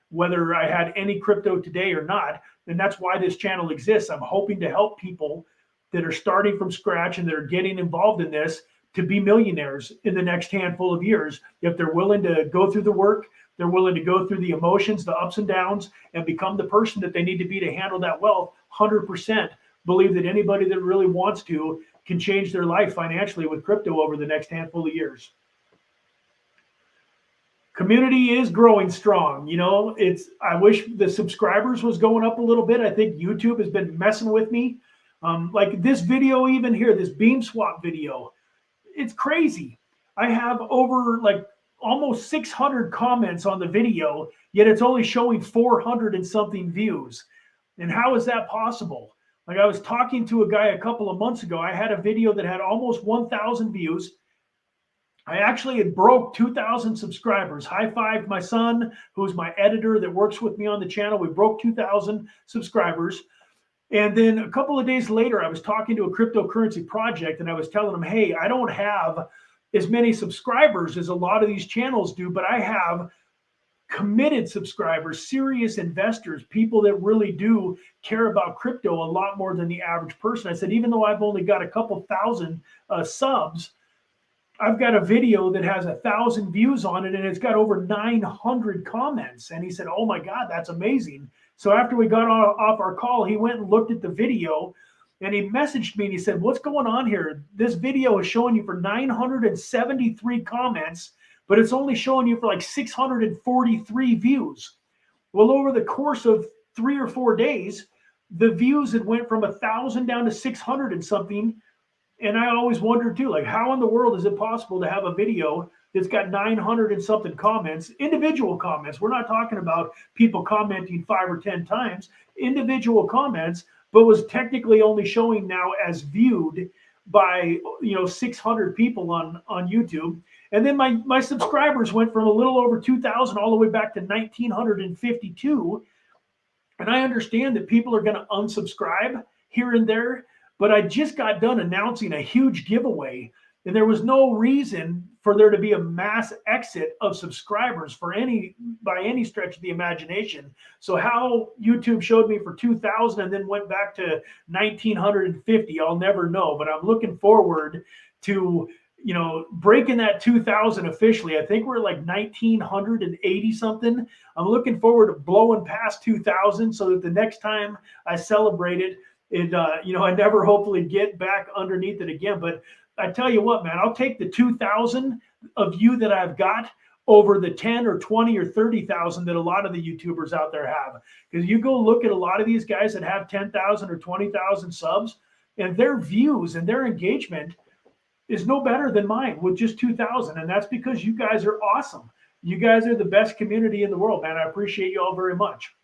whether I had any crypto today or not. And that's why this channel exists. I'm hoping to help people that are starting from scratch and that are getting involved in this to be millionaires in the next handful of years. If they're willing to go through the work, they're willing to go through the emotions, the ups and downs, and become the person that they need to be to handle that wealth. 100% believe that anybody that really wants to can change their life financially with crypto over the next handful of years. Community is growing strong. You know, I wish the subscribers was going up a little bit. I think YouTube has been messing with me. Like this video even here, this Beamswap video, it's crazy. I have over like almost 600 comments on the video, yet it's only showing 400 and something views. And how is that possible? Like I was talking to a guy a couple of months ago. I had a video that had almost 1,000 views. I actually had broke 2,000 subscribers. High five my son, who's my editor that works with me on the channel. We broke 2,000 subscribers. And then a couple of days later, I was talking to a cryptocurrency project and I was telling them, hey, I don't have as many subscribers as a lot of these channels do, but I have committed subscribers, serious investors, people that really do care about crypto a lot more than the average person. I said, even though I've only got a couple thousand subs, I've got a video that has 1,000 views on it and it's got over 900 comments. And he said, oh my God, that's amazing. So after we got off our call, he went and looked at the video and he messaged me and he said, what's going on here? This video is showing you for 973 comments, but it's only showing you for like 643 views. Well, over the course of 3 or 4 days, the views had went from 1,000 down to 600 and something. And I always wondered too, like how in the world is it possible to have a video that's got 900 and something comments, individual comments. We're not talking about people commenting 5 or 10 times, individual comments, but was technically only showing now as viewed by 600 people on YouTube. And then my subscribers went from a little over 2,000 all the way back to 1,952. And I understand that people are going to unsubscribe here and there, but I just got done announcing a huge giveaway, and there was no reason for there to be a mass exit of subscribers by any stretch of the imagination. So how YouTube showed me for 2,000 and then went back to 1,950, I'll never know. But I'm looking forward to breaking that 2,000 officially. I think we're like 1,980 something. I'm looking forward to blowing past 2,000 so that the next time I celebrate it, I never hopefully get back underneath it again. But I tell you what, man, I'll take the 2,000 of you that I've got over the 10 or 20 or 30,000 that a lot of the YouTubers out there have. Because you go look at a lot of these guys that have 10,000 or 20,000 subs, and their views and their engagement is no better than mine with just 2,000. And that's because you guys are awesome. You guys are the best community in the world, man. I appreciate you all very much.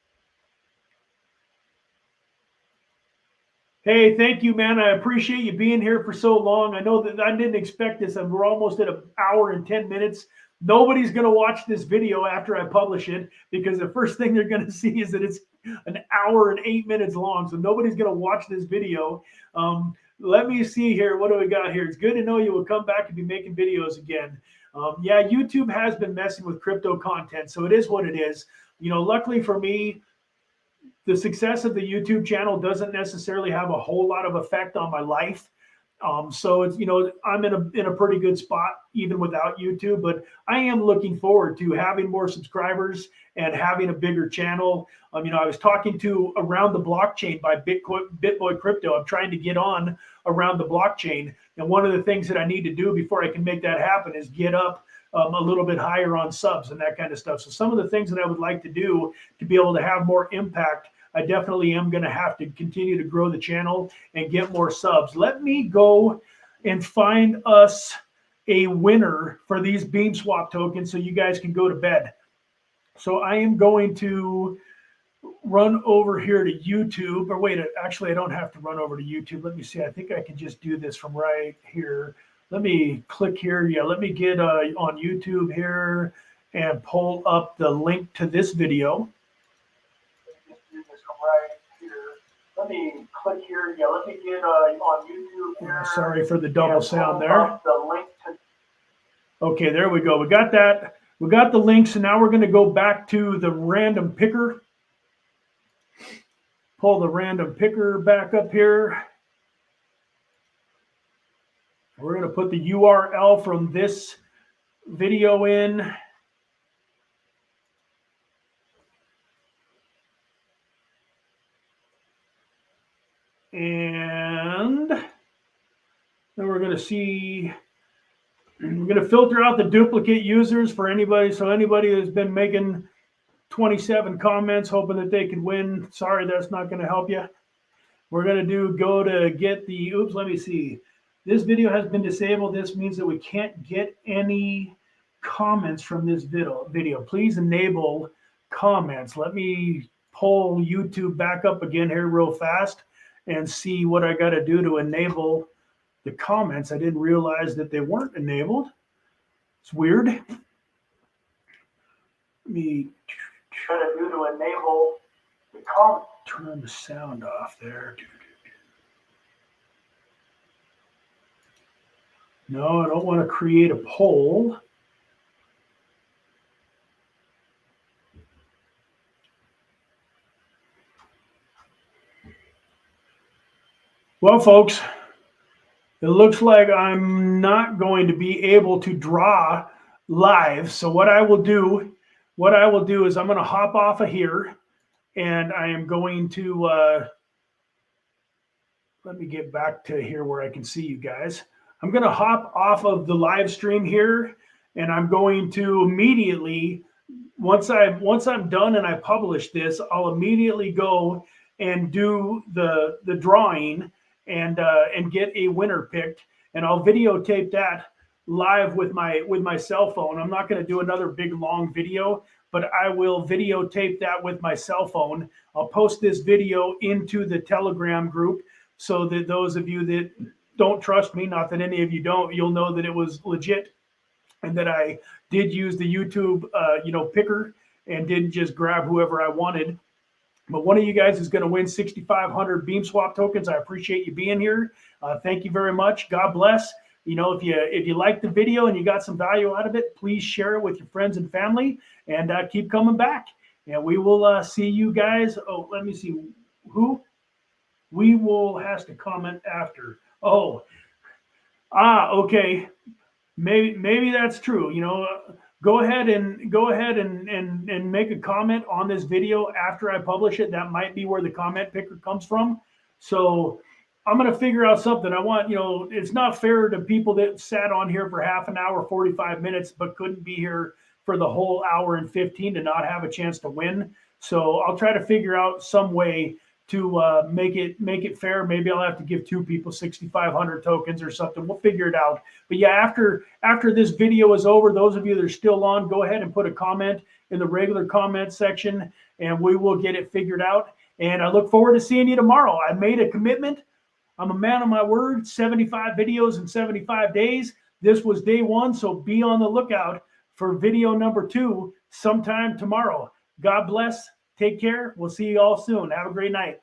Hey, thank you, man. I appreciate you being here for so long. I know that I didn't expect this, and we're almost at an hour and 10 minutes. Nobody's going to watch this video after I publish it because the first thing they're going to see is that it's an hour and 8 minutes long. So nobody's going to watch this video. Let me see here. What do we got here? It's good to know you will come back and be making videos again. Yeah, YouTube has been messing with crypto content, so it is what it is. Luckily for me, the success of the YouTube channel doesn't necessarily have a whole lot of effect on my life. So it's, I'm in a pretty good spot even without YouTube, but I am looking forward to having more subscribers and having a bigger channel. I was talking to Around the Blockchain by BitBoy Crypto. I'm trying to get on Around the Blockchain. And one of the things that I need to do before I can make that happen is get up a little bit higher on subs and that kind of stuff. So some of the things that I would like to do to be able to have more impact, I definitely am going to have to continue to grow the channel and get more subs. Let me go and find us a winner for these Beamswap tokens so you guys can go to bed. So I am going to run over here to YouTube. Or wait, actually, I don't have to run over to YouTube. Let me see. I think I can just do this from right here. Let me click here. Yeah, let me get on YouTube here and pull up the link to this video. Right here. Let me click here. Yeah, let me get on YouTube here. Sorry for the double sound there. The link to. Okay, there we go. We got that. We got the links, and now we're going to go back to the random picker. Pull the random picker back up here. We're going to put the URL from this video in. And then we're going to see, we're going to filter out the duplicate users for anybody. So anybody that's been making 27 comments hoping that they can win, sorry, that's not going to help you. We're going to go to get the, oops, let me see. This video has been disabled. This means that we can't get any comments from this video. Please enable comments. Let me pull YouTube back up again here real fast and see what I got to do to enable the comments. I didn't realize that they weren't enabled. It's weird. Let me try to do to enable the comment. Turn the sound off there. No, I don't want to create a poll. Well, folks, it looks like I'm not going to be able to draw live. So what I will do is I'm going to hop off of here, and I am going to let me get back to here where I can see you guys. I'm going to hop off of the live stream here, and I'm going to immediately, once I'm done and I publish this, I'll immediately go and do the drawing and get a winner picked, and I'll videotape that live with my cell phone. I'm not going to do another big long video, but I will videotape that with my cell phone. I'll post this video into the Telegram group so that those of you that don't trust me, not that any of you don't, you'll know that it was legit and that I did use the YouTube picker and didn't just grab whoever I wanted. But one of you guys is going to win 6,500 Beamswap tokens. I appreciate you being here. Thank you very much. God bless. If you like the video and you got some value out of it, please share it with your friends and family, and keep coming back. And we will see you guys. Oh, let me see who we will has to comment after. Oh, okay. Maybe that's true. Go ahead and make a comment on this video after I publish it. That might be where the comment picker comes from. So I'm going to figure out something. I want, it's not fair to people that sat on here for half an hour, 45 minutes, but couldn't be here for the whole hour and 15 to not have a chance to win. So I'll try to figure out some way to make it fair. Maybe I'll have to give two people 6,500 tokens or something. We'll figure it out. But yeah, after this video is over, those of you that are still on, go ahead and put a comment in the regular comment section, and we will get it figured out. And I look forward to seeing you tomorrow. I made a commitment. I'm a man of my word. 75 videos in 75 days. This was day one, so be on the lookout for video number 2 sometime tomorrow. God bless. Take care. We'll see you all soon. Have a great night.